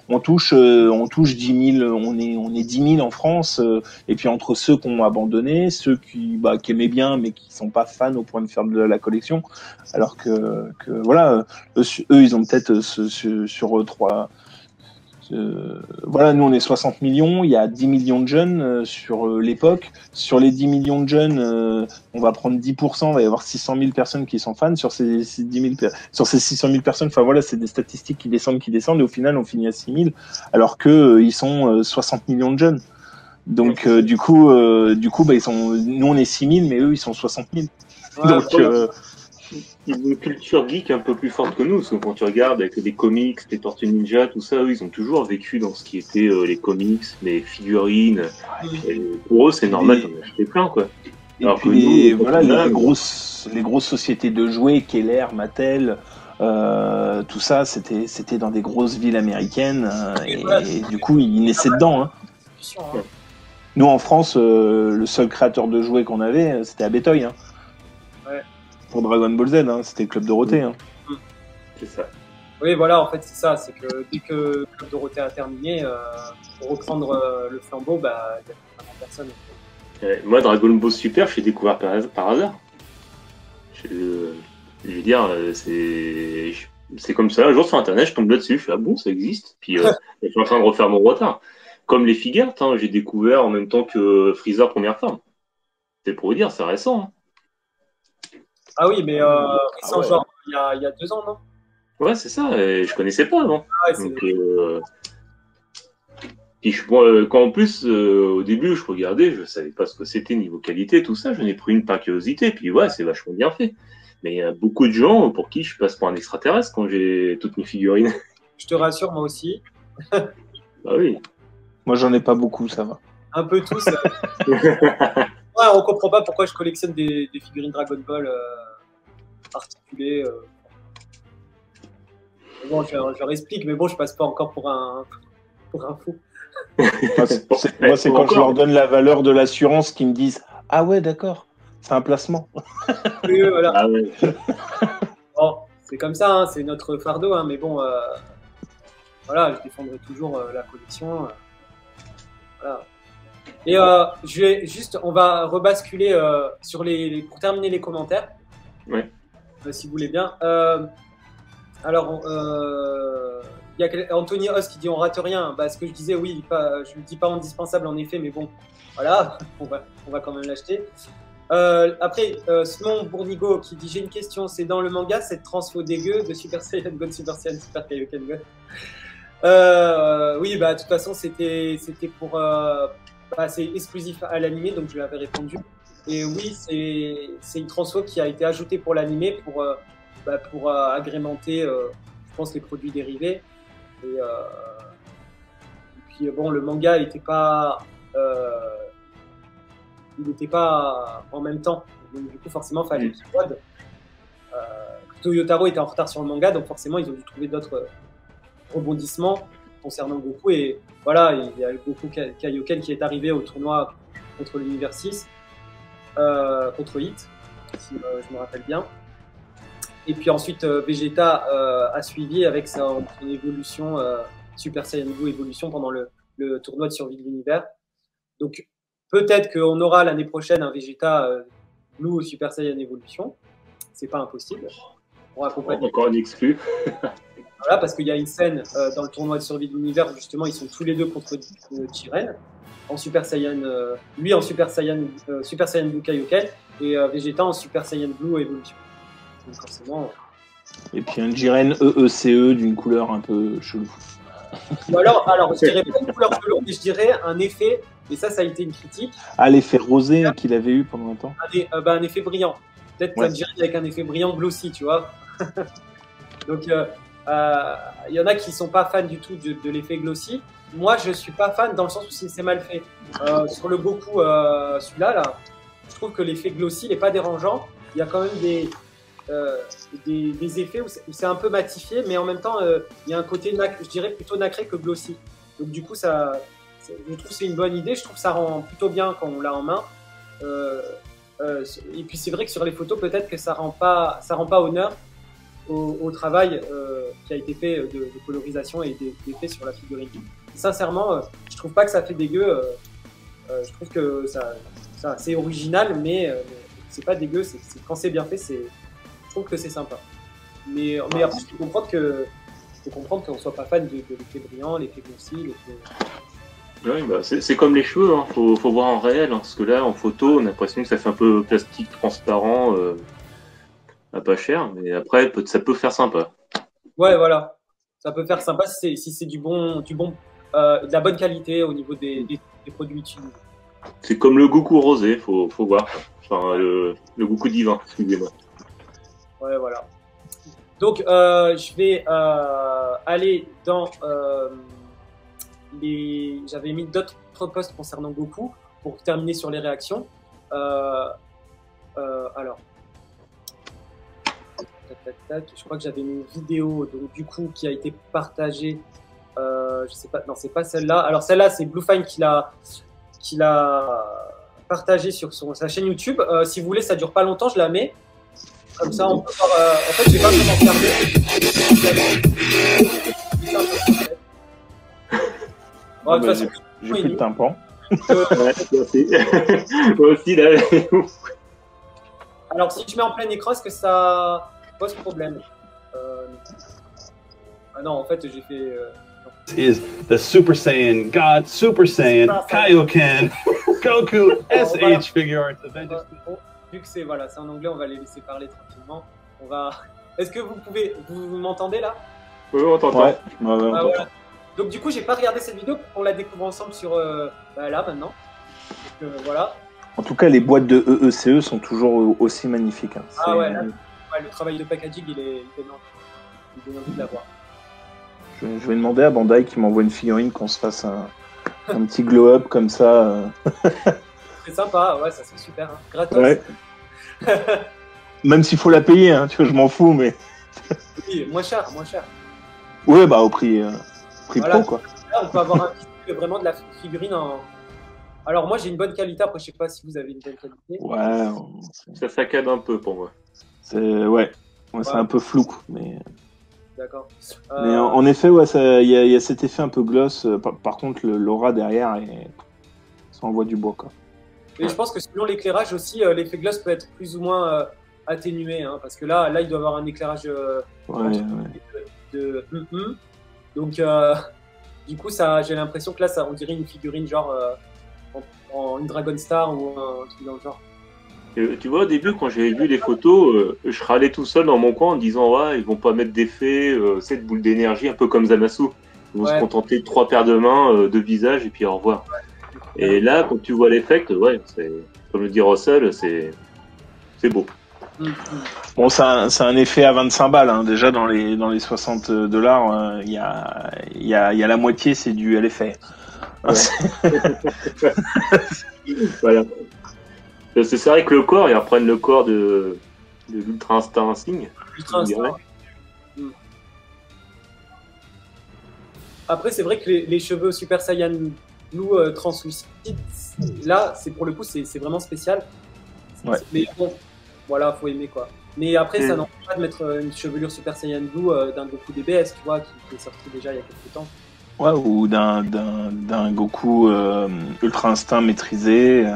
On touche 10 000, on est 10 000 en France, et puis entre ceux qui ont abandonné, ceux qui aimaient bien mais qui sont pas fans au point de faire de la collection, alors que voilà, eux ils ont peut-être sur 3. Voilà, nous on est 60 millions, il y a 10 millions de jeunes sur l'époque. Sur les 10 millions de jeunes, on va prendre 10%, il va y avoir 600 000 personnes qui sont fans. Sur ces 600 000 personnes, enfin voilà, c'est des statistiques qui descendent, et au final on finit à 6 000, alors que ils sont 60 millions de jeunes. Donc du coup, nous on est 6 000, mais eux ils sont 60 000. Ouais, Donc ils ont une culture geek un peu plus forte que nous, parce que quand tu regardes avec les comics, les Tortues Ninja, tout ça, eux, ils ont toujours vécu dans ce qui était les comics, les figurines. Et pour eux, c'est normal d'en acheter plein, quoi. Et alors puis, que nous, voilà, les grosses sociétés de jouets, Keller, Mattel, tout ça, c'était dans des grosses villes américaines, et du coup, ils naissaient dedans. Hein. Nous, en France, le seul créateur de jouets qu'on avait, c'était Abetoy. Hein. Ouais. Pour Dragon Ball Z, hein, c'était Club Dorothée. Hein. C'est ça. Oui, voilà, en fait, c'est ça. C'est que dès que Club Dorothée a terminé, pour reprendre le flambeau, il n'y a vraiment personne. Moi, Dragon Ball Super, je l'ai découvert par hasard. Je veux dire, c'est comme ça. Un jour sur Internet, je tombe là-dessus. Je fais, ah bon, ça existe. Puis je suis en train de refaire mon retard. Comme les figures, j'ai découvert en même temps que Freezer Première Forme. C'est pour vous dire, c'est récent. Hein. Ah oui, mais récent, genre, il y a 2 ans, non? Ouais, c'est ça. Et je connaissais pas avant. Ah, donc, puis quand en plus, au début, je regardais, je savais pas ce que c'était niveau qualité, tout ça. Je n'ai pris une par curiosité. Puis ouais, c'est vachement bien fait. Mais il y a beaucoup de gens pour qui je passe pour un extraterrestre quand j'ai toutes mes figurines. Je te rassure, moi aussi. Bah oui. Moi, j'en ai pas beaucoup, ça va. Un peu tous. Ouais, on comprend pas pourquoi je collectionne des figurines Dragon Ball articulées. Bon, je leur explique, mais bon, je passe pas encore pour un fou. Moi, c'est quand je leur donne la valeur de l'assurance qu'ils me disent « Ah ouais, d'accord, c'est un placement. » Oui, voilà. Ah ouais. Bon, c'est comme ça, hein, c'est notre fardeau, hein, mais bon, voilà, je défendrai toujours la collection. Voilà. Et on va rebasculer pour terminer les commentaires. Ouais. Si vous voulez bien. Alors, il y a Anthony Hoss qui dit on rate rien. Ce que je disais, oui, je ne dis pas indispensable en effet, mais bon, voilà, on va quand même l'acheter. Après, Simon Bournigo qui dit j'ai une question, c'est dans le manga cette transfo dégueu de Super Saiyan God, Super Saiyan, Super Kaioken God. Oui, de toute façon, c'était pour. C'est exclusif à l'animé, donc je lui avais répondu. Et oui, c'est une transfo qui a été ajoutée pour l'animé pour agrémenter, je pense, les produits dérivés. Et puis bon, le manga n'était pas en même temps. Donc du coup, forcément, il fallait qu'il prod. Toyotaro était en retard sur le manga, donc forcément, ils ont dû trouver d'autres rebondissements concernant Goku. Et voilà, il y a Goku Kaioken qui est arrivé au tournoi contre l'Univers 6, contre Hit, si je me rappelle bien. Et puis ensuite, Vegeta a suivi avec son évolution, Super Saiyan Blue évolution pendant le tournoi de survie de l'univers. Donc peut-être qu'on aura l'année prochaine un Vegeta Blue Super Saiyan évolution. C'est pas impossible. Pour accompagner. Encore un exclu. Voilà, parce qu'il y a une scène dans le tournoi de survie de l'univers où justement ils sont tous les deux contre Jiren en Super Saiyan, lui en Super Saiyan Blue Kaioken et Vegeta en Super Saiyan Blue évolution. Donc forcément. Et puis un Jiren EECE d'une couleur un peu chelou. Ou alors je dirais pas une couleur chelou, mais je dirais un effet, et ça a été une critique. Ah, l'effet rosé qu'il avait eu pendant un temps. Un effet brillant. Peut-être un Jiren avec un effet brillant glossy, tu vois. Donc Il y en a qui sont pas fans du tout de l'effet glossy. Moi, je suis pas fan dans le sens où c'est mal fait. Sur le Goku, celui-là, là, je trouve que l'effet glossy n'est pas dérangeant. Il y a quand même des effets où c'est un peu matifié, mais en même temps, il y a un côté, je dirais, plutôt nacré que glossy. Donc du coup, je trouve que c'est une bonne idée. Je trouve que ça rend plutôt bien quand on l'a en main. Et puis c'est vrai que sur les photos, peut-être que ça rend pas honneur au travail qui a été fait de colorisation et d'effets sur la figurine. Sincèrement, je trouve pas que ça fait dégueu. Je trouve que c'est original, mais c'est pas dégueu. Quand c'est bien fait, je trouve que c'est sympa. Mais après, il faut comprendre qu'on soit pas fan de l'effet brillant, l'effet glossy, Oui, bah, c'est comme les cheveux, hein. Faut voir en réel, hein, parce que là, en photo, on a l'impression que ça fait un peu plastique transparent, pas cher, mais après, ça peut faire sympa. Ouais, voilà. Ça peut faire sympa si c'est de la bonne qualité au niveau des produits utilisés. C'est comme le Goku rosé, faut voir. Enfin, le Goku divin, excusez-moi. Ouais, voilà. Donc, je vais aller dans J'avais mis d'autres posts concernant Goku pour terminer sur les réactions. Alors, je crois que j'avais mis une vidéo donc du coup qui a été partagée. Je sais pas, non, c'est pas celle-là. Alors celle-là, c'est Bluefine qui l'a partagée sur sa chaîne YouTube. Si vous voulez, ça dure pas longtemps, je la mets. Comme ça, on peut voir. En fait, je vais pas vraiment regarder. Ouais, bah, j'ai plus de tympan. Moi aussi, là. Alors, si je mets en plein écran, est-ce que ça pose problème? Ah non, en fait, j'ai fait. Is the Super Saiyan God, Super Saiyan, Kaioken, Goku, SH figure art. Vu que c'est en anglais, on va les laisser parler tranquillement. Est-ce que vous m'entendez là? Oui, on t'entend. Ouais, on t'entend. Voilà. Donc du coup, j'ai pas regardé cette vidéo, on la découvre ensemble sur là maintenant. Donc, voilà. En tout cas, les boîtes de EECE sont toujours aussi magnifiques. Hein. Ah ouais, le travail de packaging, il est énorme. Il donne envie de l'avoir. Je vais demander à Bandai qui m'envoie une figurine qu'on se fasse un petit glow-up comme ça. C'est sympa, ouais, ça serait super. Hein. Gratos. Ouais. Même s'il faut la payer, hein, tu vois, je m'en fous, mais. Oui, moins cher. Ouais, bah au prix voilà. pro, quoi. Là, on peut avoir vraiment de la figurine en. Alors moi, j'ai une bonne qualité. Après, je sais pas si vous avez une bonne qualité. Ouais. Ça saccade un peu pour moi. Ouais, c'est un peu flou, mais. D'accord. Mais en effet, ouais, il y a cet effet un peu gloss. Par contre, l'aura derrière, ça envoie du bois, quoi. Et je pense que selon l'éclairage aussi, l'effet gloss peut être plus ou moins atténué, hein, parce que là, il doit avoir un éclairage donc du coup, j'ai l'impression que là, on dirait une figurine genre en une Dragon Star ou un truc dans le genre. Tu vois, au début, quand j'avais vu les photos, je râlais tout seul dans mon coin en disant ouais, ils vont pas mettre d'effet, cette boule d'énergie, un peu comme Zamasu. Ils vont se contenter de 3 paires de mains, de visage et puis au revoir. Ouais. Et là, quand tu vois l'effet, ouais, comme le dit Russell, c'est beau. Bon, c'est un effet à 25 balles. Hein. Déjà, dans les $60, il y a la moitié, c'est dû à l'effet. Ouais. Voilà. C'est vrai que le corps, ils reprennent le corps de l'Ultra Instinct Insigne. Ultra Instinct. Après, c'est vrai que les cheveux Super Saiyan Blue translucides, là, pour le coup, c'est vraiment spécial. Ouais. Mais bon, voilà, faut aimer quoi. Mais après, ça n'empêche pas de mettre une chevelure Super Saiyan Blue d'un Goku DBS, tu vois, qui est sorti déjà il y a quelques temps. Ouais, ou d'un Goku Ultra Instinct maîtrisé.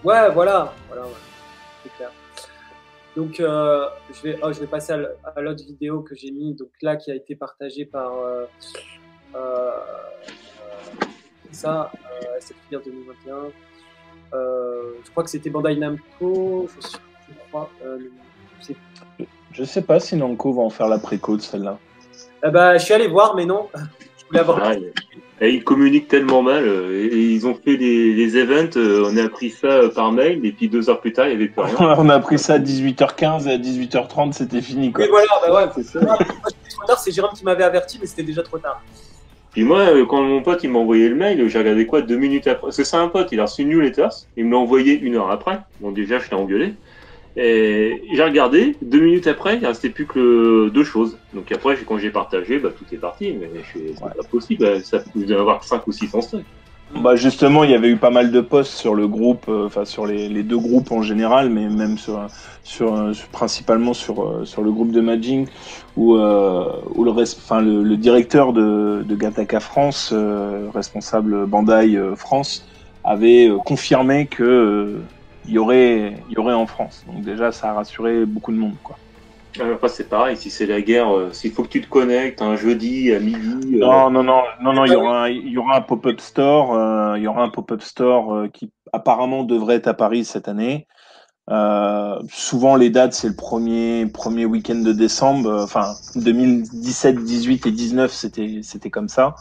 Ouais, voilà, c'est clair. Donc, je vais passer à l'autre vidéo que j'ai mis, donc là, qui a été partagée par cette figure 2021. Je crois que c'était Bandai Namco, je crois. Je sais pas si Namco va en faire la préco de celle-là. Je suis allé voir, mais non. Je voulais avoir. Et ils communiquent tellement mal. Et ils ont fait des events, on a appris ça par mail, et puis 2 heures plus tard, il n'y avait plus rien. On a appris ça à 18h15 et à 18h30, c'était fini, quoi. Oui, voilà, ouais, c'est ça. Moi, trop tard, c'est Jérôme qui m'avait averti, mais c'était déjà trop tard. Puis moi, quand mon pote il m'a envoyé le mail, j'ai regardé quoi 2 minutes après. Parce que c'est un pote, il a reçu une newsletter, il me l'a envoyé 1 heure après. Donc déjà, je l'ai engueulé. Et j'ai regardé, 2 minutes après, il restait plus que 2 choses. Donc après, quand j'ai partagé, bah, tout est parti. Mais c'est pas possible, ça vous devez avoir 5 ou 6 en stock. Bah justement, il y avait eu pas mal de posts sur le groupe, enfin sur les 2 groupes en général, mais même principalement sur le groupe de Majing, où le directeur de Gataka France, responsable Bandai France, avait confirmé que il y aurait en France. Donc déjà, ça a rassuré beaucoup de monde, quoi. Après, c'est pareil, si c'est la guerre, s'il faut que tu te connectes un jeudi à midi. Non, il y aura un pop-up store. Il y aura un pop-up store qui apparemment devrait être à Paris cette année. Souvent, les dates, c'est le premier week-end de décembre. Enfin, 2017, 18 et 19, c'était comme ça.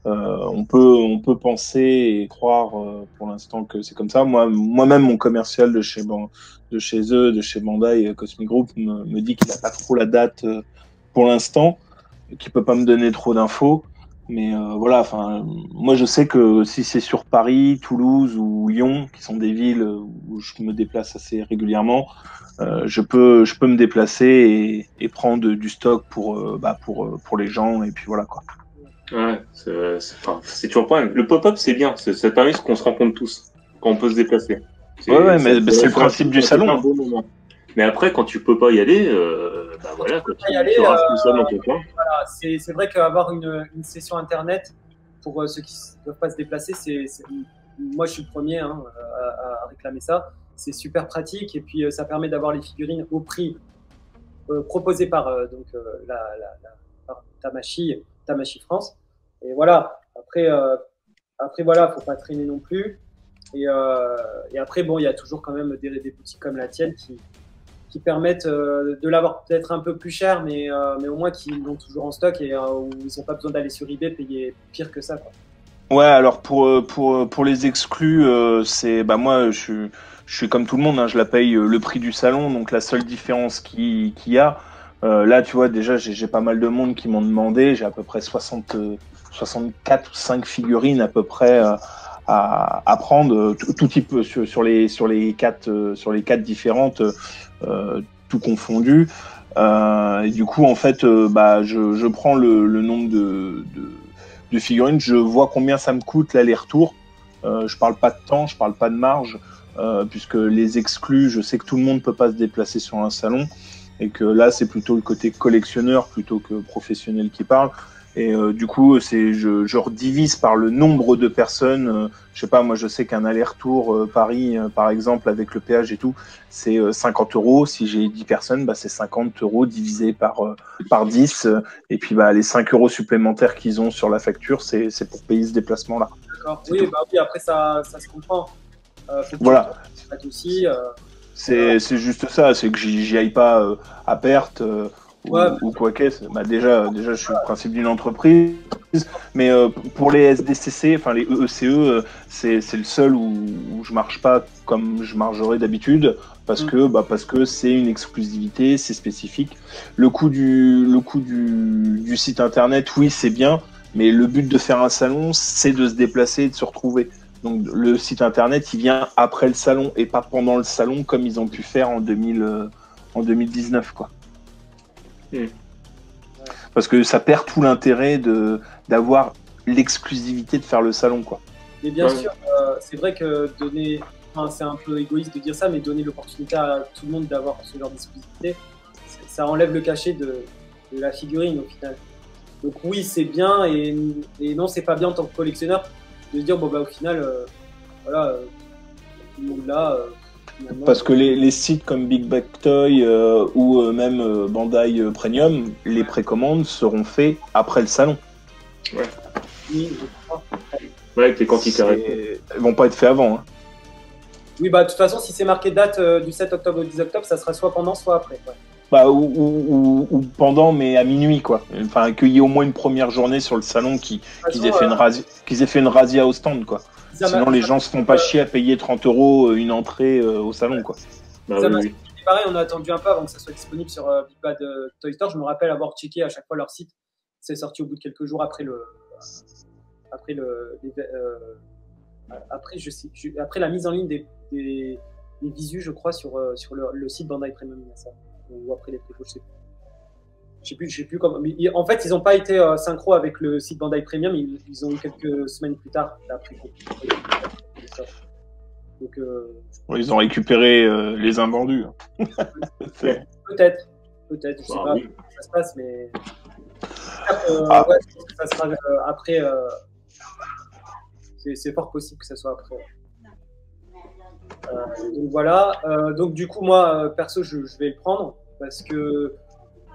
On peut penser et croire pour l'instant que c'est comme ça. Moi-même, mon commercial de chez eux, de chez Bandai Cosmic Group, me dit qu'il n'a pas trop la date pour l'instant, qu'il peut pas me donner trop d'infos. Mais voilà, enfin, moi je sais que si c'est sur Paris, Toulouse ou Lyon, qui sont des villes où je me déplace assez régulièrement, je peux me déplacer et prendre du stock pour les gens, et puis voilà, quoi. Ouais, c'est toujours pas le pop-up, c'est bien, ça permet qu'on se rencontre tous, quand on peut se déplacer. Mais c'est le principe du salon. Un bon moment. Mais après, quand tu peux pas y aller, bah voilà, quand tu seras tout seul dans ton coin. Voilà, c'est vrai qu'avoir une session internet pour ceux qui ne peuvent pas se déplacer, moi je suis le premier à réclamer ça. C'est super pratique, et puis ça permet d'avoir les figurines au prix proposé par par Tamashi France. Et voilà, après voilà, faut pas traîner non plus. Et après, bon, il y a toujours quand même des boutiques comme la tienne qui permettent de l'avoir peut-être un peu plus cher, mais au moins qui l'ont toujours en stock, et où ils n'ont pas besoin d'aller sur eBay payer pire que ça, quoi. Ouais, alors pour les exclus, moi je suis comme tout le monde, hein, je la paye le prix du salon, donc la seule différence qu'il y a, là tu vois, déjà j'ai pas mal de monde qui m'ont demandé, j'ai à peu près 64 ou 5 figurines à peu près à prendre, tout type sur les quatre différentes, tout confondu. Et du coup, en fait, je prends le nombre de figurines, je vois combien ça me coûte l'aller-retour. Je parle pas de temps, je parle pas de marge, puisque les exclus, je sais que tout le monde peut pas se déplacer sur un salon, et que là, c'est plutôt le côté collectionneur plutôt que professionnel qui parle. Et du coup, je redivise par le nombre de personnes. Je sais pas, moi, je sais qu'un aller-retour Paris, par exemple, avec le péage et tout, c'est 50 €. Si j'ai 10 personnes, c'est 50 € divisé par 10. Et puis, les 5 € supplémentaires qu'ils ont sur la facture, c'est pour payer ce déplacement-là. D'accord. Oui, après, ça se comprend. Voilà. Aussi, c'est juste ça, c'est que j'y aille pas à perte. Ou quoi qu'est-ce. Déjà, je suis le principe d'une entreprise, mais pour les SDCC, enfin les EECE, c'est le seul où je marche pas comme je margerais d'habitude, parce que c'est une exclusivité, c'est spécifique. Le coût du site internet, oui, c'est bien, mais le but de faire un salon, c'est de se déplacer et de se retrouver. Donc le site internet, il vient après le salon et pas pendant le salon, comme ils ont pu faire en 2019, quoi. Parce que ça perd tout l'intérêt d'avoir l'exclusivité de faire le salon, quoi. Mais bien sûr, c'est vrai que c'est un peu égoïste de dire ça, mais donner l'opportunité à tout le monde d'avoir ce genre d'exclusivité, ça enlève le cachet de la figurine au final. Donc oui, c'est bien, et non, c'est pas bien en tant que collectionneur de se dire au final, tout le monde là. Parce que les sites comme Big Bag Toy ou même Bandai Premium, les précommandes seront faites après le salon. Ouais. Oui, je crois. Ouais, avec les quantités arrêtées. Elles vont pas être faites avant. Hein. Oui, de toute façon, si c'est marqué date du 7 octobre au 10 octobre, ça sera soit pendant, soit après. Ouais. Ou pendant, mais à minuit, quoi. Enfin, qu'il y ait au moins une première journée sur le salon qu'ils aient fait une razzia au stand, quoi. Sinon, les gens se font pas chier à payer 30 € une entrée au salon, quoi. Ça m'a expliqué pareil, on a attendu un peu avant que ça soit disponible sur Big Bad Toy Store. Je me rappelle avoir checké à chaque fois leur site. C'est sorti au bout de quelques jours après après la mise en ligne des visus, je crois, sur le site Bandai Premium. Ça. Ou après les prévos, je sais plus comment. Mais en fait, ils n'ont pas été synchro avec le site Bandai Premium. Ils ont eu quelques semaines plus tard après. Donc, ils ont récupéré les invendus. Peut-être, je sais pas comment ça se passe, mais ouais, je pense que ça sera après. C'est fort possible que ça soit après. Donc voilà. Donc du coup, moi, perso, je vais le prendre parce que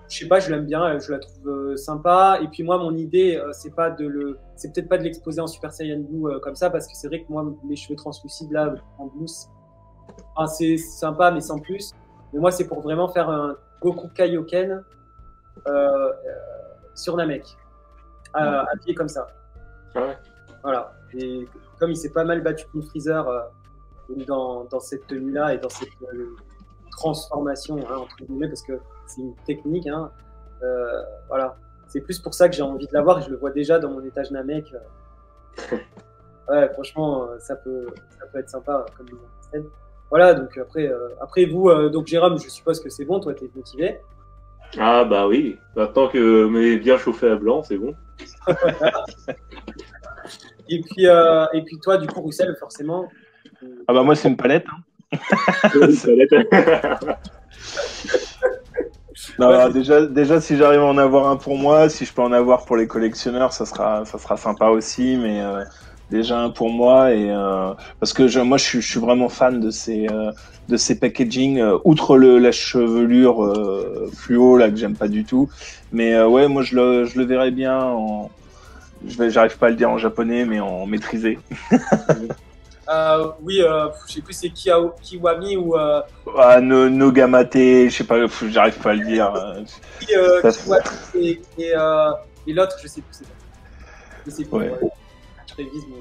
je sais pas, je l'aime bien, je la trouve sympa. Et puis moi, mon idée, c'est peut-être pas de l'exposer en Super Saiyan Blue comme ça, parce que c'est vrai que moi, mes cheveux translucides là, en mousse, c'est sympa, mais sans plus. Mais moi, c'est pour vraiment faire un Goku Kaioken sur Namek, habillé comme ça. Ouais. Voilà. Et comme il s'est pas mal battu contre Freezer dans cette tenue-là et dans cette transformation, entre guillemets, parce que c'est une technique, voilà. C'est plus pour ça que j'ai envie de l'avoir et je le vois déjà dans mon étage Namek. Ouais, franchement, ça peut être sympa comme mise en scène. Voilà, donc après vous, donc Jérôme, je suppose que c'est bon, toi t'es motivé. Ah bah oui, maintenant que m'est bien chauffé à blanc, c'est bon. Et puis toi, du coup, Roussel, forcément. Ah bah moi c'est une palette. Non, alors déjà si j'arrive à en avoir un pour moi, si je peux en avoir pour les collectionneurs, ça sera sympa aussi, mais déjà un pour moi et parce que moi je suis vraiment fan de ces packaging outre la chevelure fluo là que j'aime pas du tout, mais ouais, moi je le verrais bien j'arrive pas à le dire en japonais, mais en maîtrisé. Oui, je sais plus c'est Kiwami ou Nogamate, je sais pas, j'arrive pas à le dire. Kiwami et l'autre, je sais plus. Je sais plus. Ouais. Je révise mon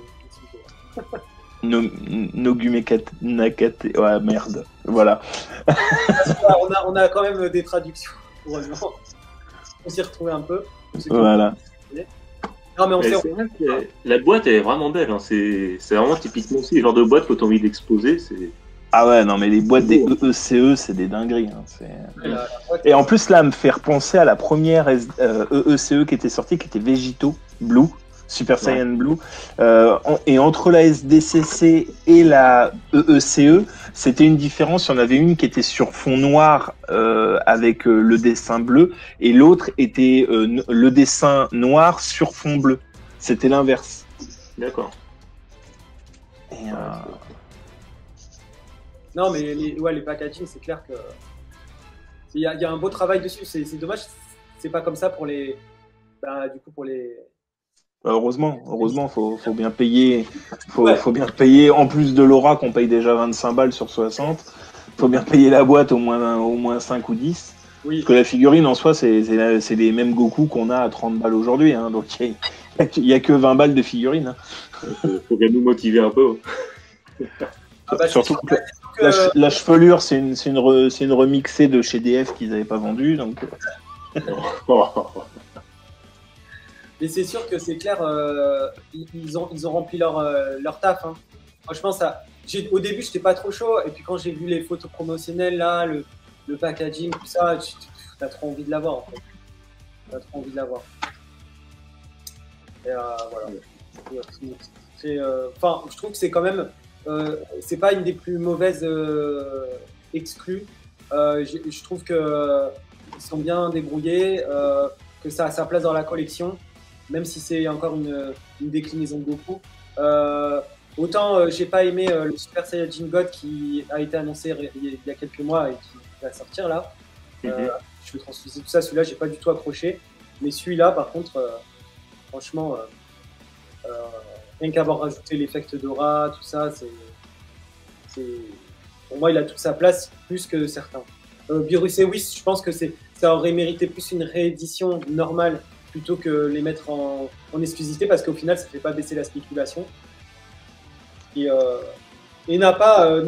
Nakate, ouais, merde, voilà. on a quand même des traductions, heureusement. On s'y retrouvait un peu. Voilà. Non, mais c'est vrai que la boîte elle est vraiment belle, c'est vraiment typiquement aussi le genre de boîte que tu as envie d'exposer. Ah ouais, non mais les boîtes des EECE, c'est des dingueries. Et en plus là, me faire penser à la première EECE qui était sortie, qui était Vegito Blue, Super Saiyan Blue. Et entre la SDCC et la EECE, c'était une différence. Il y en avait une qui était sur fond noir avec le dessin bleu, et l'autre était le dessin noir sur fond bleu. C'était l'inverse. D'accord. Non, mais les packaging, c'est clair que il y a un beau travail dessus. C'est dommage, c'est pas comme ça pour les. Du coup, pour les. Heureusement, faut bien payer. Faut bien payer, en plus de l'aura qu'on paye déjà 25 balles sur 60. Faut bien payer la boîte au moins 5 ou 10. Oui. Parce que la figurine en soi, c'est les mêmes Goku qu'on a à 30 balles aujourd'hui. Donc il n'y a que 20 balles de figurines. Faut bien nous motiver un peu. Surtout que la chevelure, c'est une remixée de chez DF qu'ils n'avaient pas vendue. Donc... Mais c'est sûr que c'est clair, ils ont rempli leur taf. Franchement, au début, j'étais pas trop chaud. Et puis quand j'ai vu les photos promotionnelles, là, le packaging, tout ça, t'as trop envie de l'avoir, en fait. T'as trop envie de l'avoir. Et voilà. Je trouve que c'est quand même... c'est pas une des plus mauvaises exclus. Je trouve qu'ils sont bien débrouillés, que ça a sa place dans la collection, même si c'est encore une déclinaison de Goku. Autant j'ai pas aimé le Super Saiyajin God qui a été annoncé il y a quelques mois et qui va sortir là. Je vais transfuser tout ça, celui-là j'ai pas du tout accroché. Mais celui-là par contre, franchement, rien qu'avoir rajouté l'effect d'aura, tout ça, pour moi il a toute sa place plus que certains. Beerus et Whis, je pense que ça aurait mérité plus une réédition normale plutôt que les mettre en exclusivité, parce qu'au final ça fait pas baisser la spéculation. Et Nappa,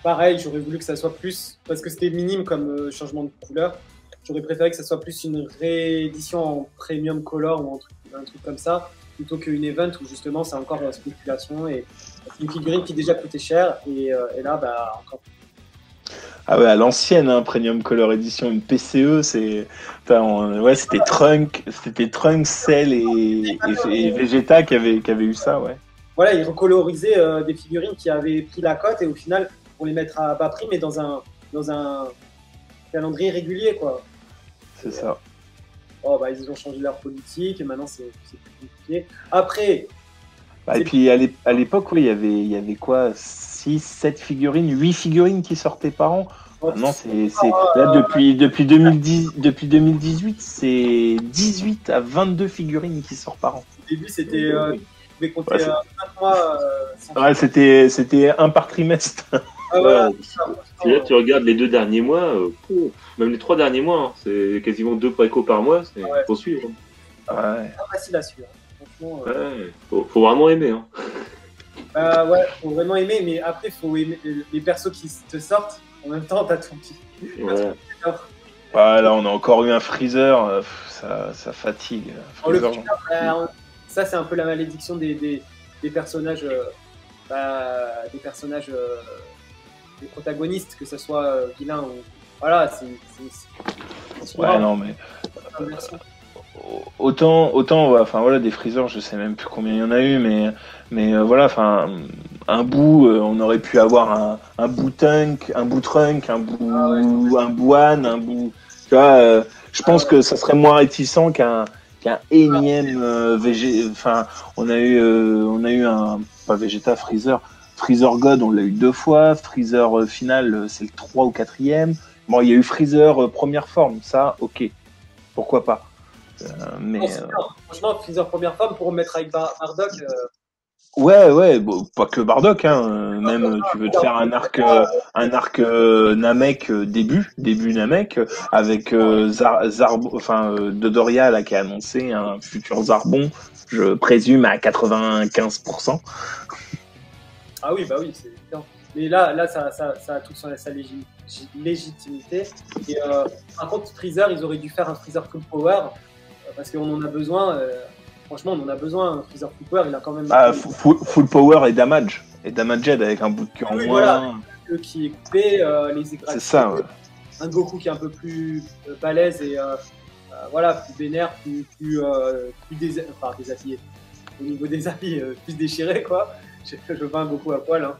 pareil, j'aurais voulu que ça soit plus, parce que c'était minime comme changement de couleur. J'aurais préféré que ça soit plus une réédition en premium color ou un truc comme ça, plutôt qu'une event où justement c'est encore spéculation et c'est une figurine qui déjà coûtait cher et là, bah, encore. Ah ouais, à l'ancienne, hein, Premium Color Edition, une PCE, ouais, c'était Trunks, Cell et Vegeta qui avait eu ça, ouais. Voilà, ils recolorisaient des figurines qui avaient pris la cote et au final, pour les mettre à bas prix, mais dans un calendrier régulier, quoi. C'est ça. Oh, bah, ils ont changé leur politique et maintenant c'est plus compliqué. Après. Bah, et puis à l'époque, oui, il y avait quoi, 6, 7 figurines, 8 figurines qui sortaient par an. Maintenant, là, depuis 2018, c'est 18 à 22 figurines qui sortent par an. Au début, c'était. Vous pouvez compter 5 mois. Ouais, c'était un par trimestre. Ah, voilà. Là, tu regardes les 2 derniers mois, même les 3 derniers mois, hein, c'est quasiment 2 préco par mois, c'est faut suivre. Ouais. C'est pas facile à suivre. Franchement, faut vraiment aimer. Hein. Ouais, faut vraiment aimer, mais après, faut aimer les persos qui te sortent. En même temps, t'as tout petit. Ouais. Là, on a encore eu un Freezer, ça fatigue. Freezer, ça, c'est un peu la malédiction des personnages, des protagonistes, que ce soit vilain ou. Voilà, c'est ouais, non, mais. Autant enfin voilà, des Freezer, je sais même plus combien il y en a eu, mais voilà, enfin un bout, on aurait pu avoir un bout Trunk, un bout One, un bout, tu vois, je pense que ça serait moins réticent qu'un énième enfin on a eu un pas Vegeta, Freezer God, on l'a eu 2 fois, Freezer final, c'est le 3 ou 4e. Bon, il y a eu Freezer première forme, ça ok, pourquoi pas. Mais franchement, Freezer première forme pour mettre avec Bardock. Ouais, bon, pas que Bardock, hein. Même tu veux te faire un arc Namek début Namek avec Dodoria là qui a annoncé un futur Zarbon, je présume à 95%. Ah oui, bah oui, c'est évident. Mais là, ça a toute sa légitimité. Et par contre, Freezer, ils auraient dû faire un Freezer full power. Parce qu'on en a besoin, franchement, on en a besoin. Un Freezer full power, il a quand même. Full power et damage. Et damaged avec un bout de queue en moins. Voilà, le qui est coupé, les écrans. C'est ça, ouais. Un Goku qui est un peu plus balèze et voilà, plus vénère, plus déshabillé. Au niveau des habits, plus déchiré, quoi. Je veux pas un Goku à poil. Hein.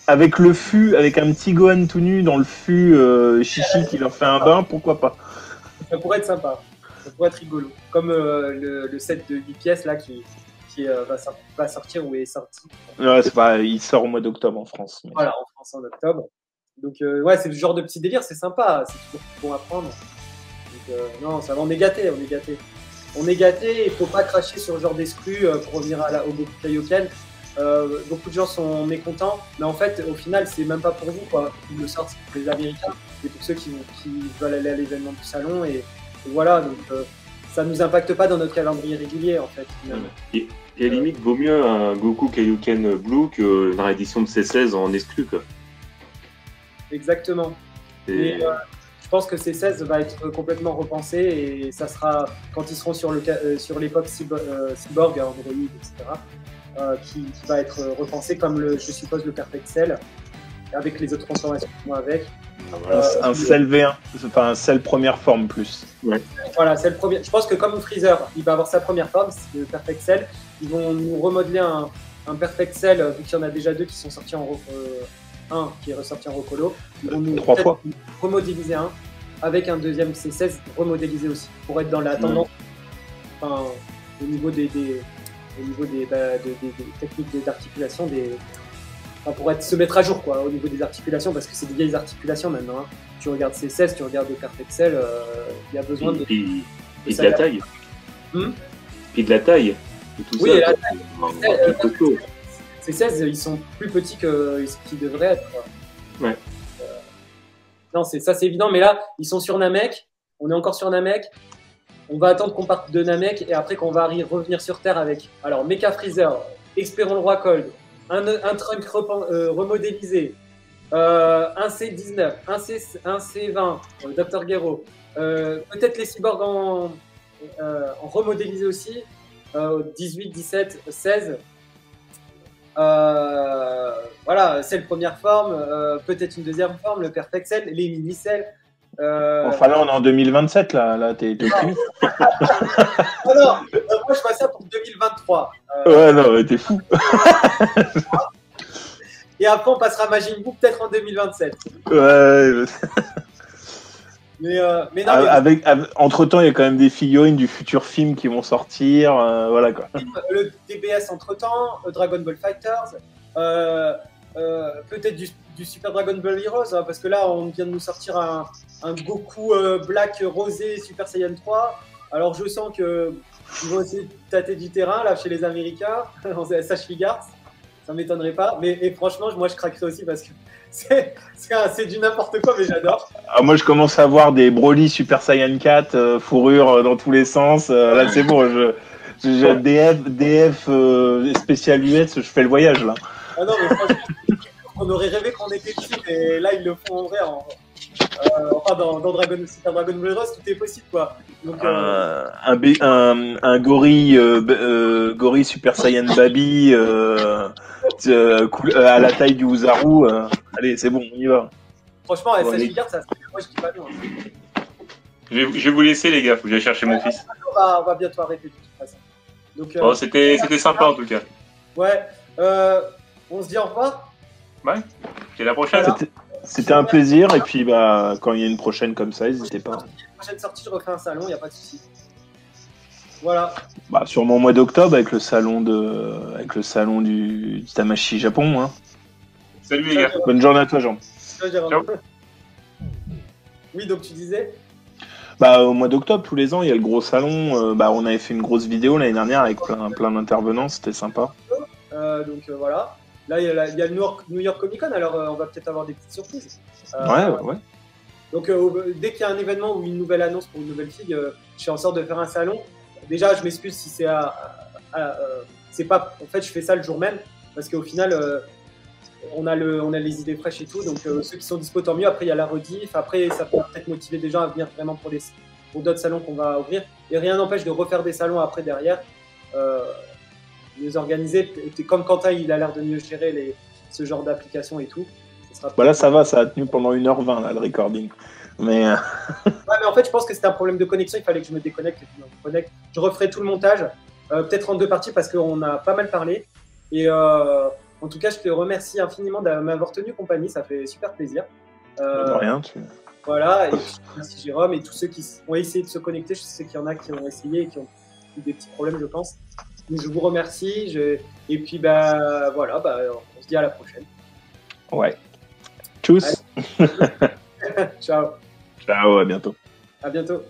Avec le fût, avec un petit Gohan tout nu dans le fût chichi qui leur fait un bain, pourquoi pas? Ça pourrait être sympa, ça pourrait être rigolo. Comme le set de 8 pièces là qui va sortir ou est sorti. Ouais, il sort au mois d'octobre en France. Mais... Voilà, en France en octobre. Donc ouais, c'est le genre de petit délire, c'est sympa, c'est toujours bon à prendre. Donc non, ça va, on est gâtés. On est gâtés, il faut pas cracher sur le genre d'exclus pour revenir au Goku Kaioken. Beaucoup de gens sont mécontents, mais en fait, au final, c'est même pas pour vous, quoi. Ils le sortent pour les Américains, et pour ceux qui veulent aller à l'événement du salon, et voilà, donc ça nous impacte pas dans notre calendrier régulier, en fait. Et à la limite, vaut mieux un Goku Kaioken Blue qu'une réédition de C16 en exclu, quoi. Exactement. Et je pense que C16 va être complètement repensé, et ça sera quand ils seront sur l'époque Cyborg, Android, etc. Qui va être repensé comme je suppose le Perfect Cell avec les autres transformations qui vont avec. Un Cell V1, enfin un Cell première forme plus. Ouais. Voilà, Cell première. Je pense que comme Freezer, il va avoir sa première forme, c'est le Perfect Cell. Ils vont nous remodeler un Perfect Cell vu qu'il y en a déjà 2 qui sont sortis un qui est ressorti en Recolo. Ils vont nous 3 fois remodéliser un avec un deuxième C16 remodélisé aussi pour être dans la tendance. Enfin, au niveau des techniques d'articulation, pour se mettre à jour quoi, au niveau des articulations, parce que c'est des vieilles articulations maintenant. Hein. Tu regardes C16, tu regardes Perfect Cell, il y a besoin de la taille. Puis de la taille. Tout oui, ça, la taille. C16, ils sont plus petits que ce qu'ils devraient être. Quoi. Ouais. Non, c'est évident, mais là, ils sont sur Namek, on est encore sur Namek. On va attendre qu'on parte de Namek et après qu'on va revenir sur Terre avec alors Mecha Freezer, Espérons le Roi Cold, un trunk remodélisé, un C19, un C20, Dr. Gero, peut-être les cyborgs en remodélisé aussi, 18, 17, 16. Voilà, celle première forme, peut-être une deuxième forme, le Perfect Cell, les mini-cells. Enfin là, on est en 2027, là t'es fou. Alors, moi je fais ça pour 2023. Ouais, non, mais t'es fou. Et après, on passera Majin Buu peut-être en 2027. Ouais. Mais non, entre-temps, il y a quand même des figurines du futur film qui vont sortir. Voilà quoi. Le DBS entre-temps, Dragon Ball Fighters, peut-être du Super Dragon Ball Heroes, hein, parce que là, on vient de nous sortir un Goku Black Rosé Super Saiyan 3. Alors, je sens qu'ils vont essayer de tâter du terrain là chez les Américains, en SH Figures. Ça ne m'étonnerait pas. Et franchement, moi, je craquerais aussi parce que c'est du n'importe quoi, mais j'adore. Ah, moi, je commence à voir des Broly Super Saiyan 4, fourrure dans tous les sens. Là, c'est bon. DF spécial US, je fais le voyage là. Ah non, mais franchement, on aurait rêvé qu'on était dessus, et là, ils le font en vrai. Enfin, dans Super Dragon Ball Heroes, tout est possible, quoi. Donc, un gorille, gorille Super Saiyan Baby à la taille du Uzaru. Allez, c'est bon, on y va. Franchement, SH Figures, moi, je dis pas non. Je vais vous laisser, les gars, faut que j'aille chercher mon fils. On va bientôt arrêter de toute façon. Donc, bon, c'était sympa en tout cas. Ouais, on se dit au revoir. Ouais, et la prochaine. Voilà. C'était un plaisir, et puis bah, quand il y a une prochaine comme ça, n'hésitez pas. La prochaine sortie, je refais un salon, il n'y a pas de souci. Voilà. Bah, sûrement au mois d'octobre avec le salon du Tamashi Japon. Hein. Salut les gars. Bonne journée à toi, Jean. Ciao. Oui, donc tu disais bah, au mois d'octobre, tous les ans, il y a le gros salon. Bah, on avait fait une grosse vidéo l'année dernière avec plein d'intervenants, c'était sympa. Donc voilà. Là, il y a le New York Comic Con, alors on va peut-être avoir des petites surprises. Ouais. Donc dès qu'il y a un événement ou une nouvelle annonce pour une nouvelle figue, je fais en sorte de faire un salon. Déjà, je m'excuse si c'est pas. En fait, je fais ça le jour même parce qu'au final, on a les idées fraîches et tout. Donc ceux qui sont dispo, tant mieux. Après, il y a la rediff. Après, ça peut peut-être motiver des gens à venir vraiment pour d'autres salons qu'on va ouvrir. Et rien n'empêche de refaire des salons après derrière. Mieux organisé, comme Quentin il a l'air de mieux gérer ce genre d'application et tout. Voilà, ça va, ça a tenu pendant 1h20 là, le recording. Mais ouais, mais en fait, je pense que c'était un problème de connexion, il fallait que je me déconnecte et puis on me connecte. Je referai tout le montage, peut-être en 2 parties parce qu'on a pas mal parlé. Et en tout cas, je te remercie infiniment de m'avoir tenu compagnie, ça fait super plaisir. de rien, Voilà, et merci Jérôme et tous ceux qui ont essayé de se connecter, je sais qu'il y en a qui ont essayé et qui ont eu des petits problèmes, je pense. Donc, je vous remercie. Et puis, voilà, on se dit à la prochaine. Ouais. Tchuss. Ciao. Ciao, à bientôt. À bientôt.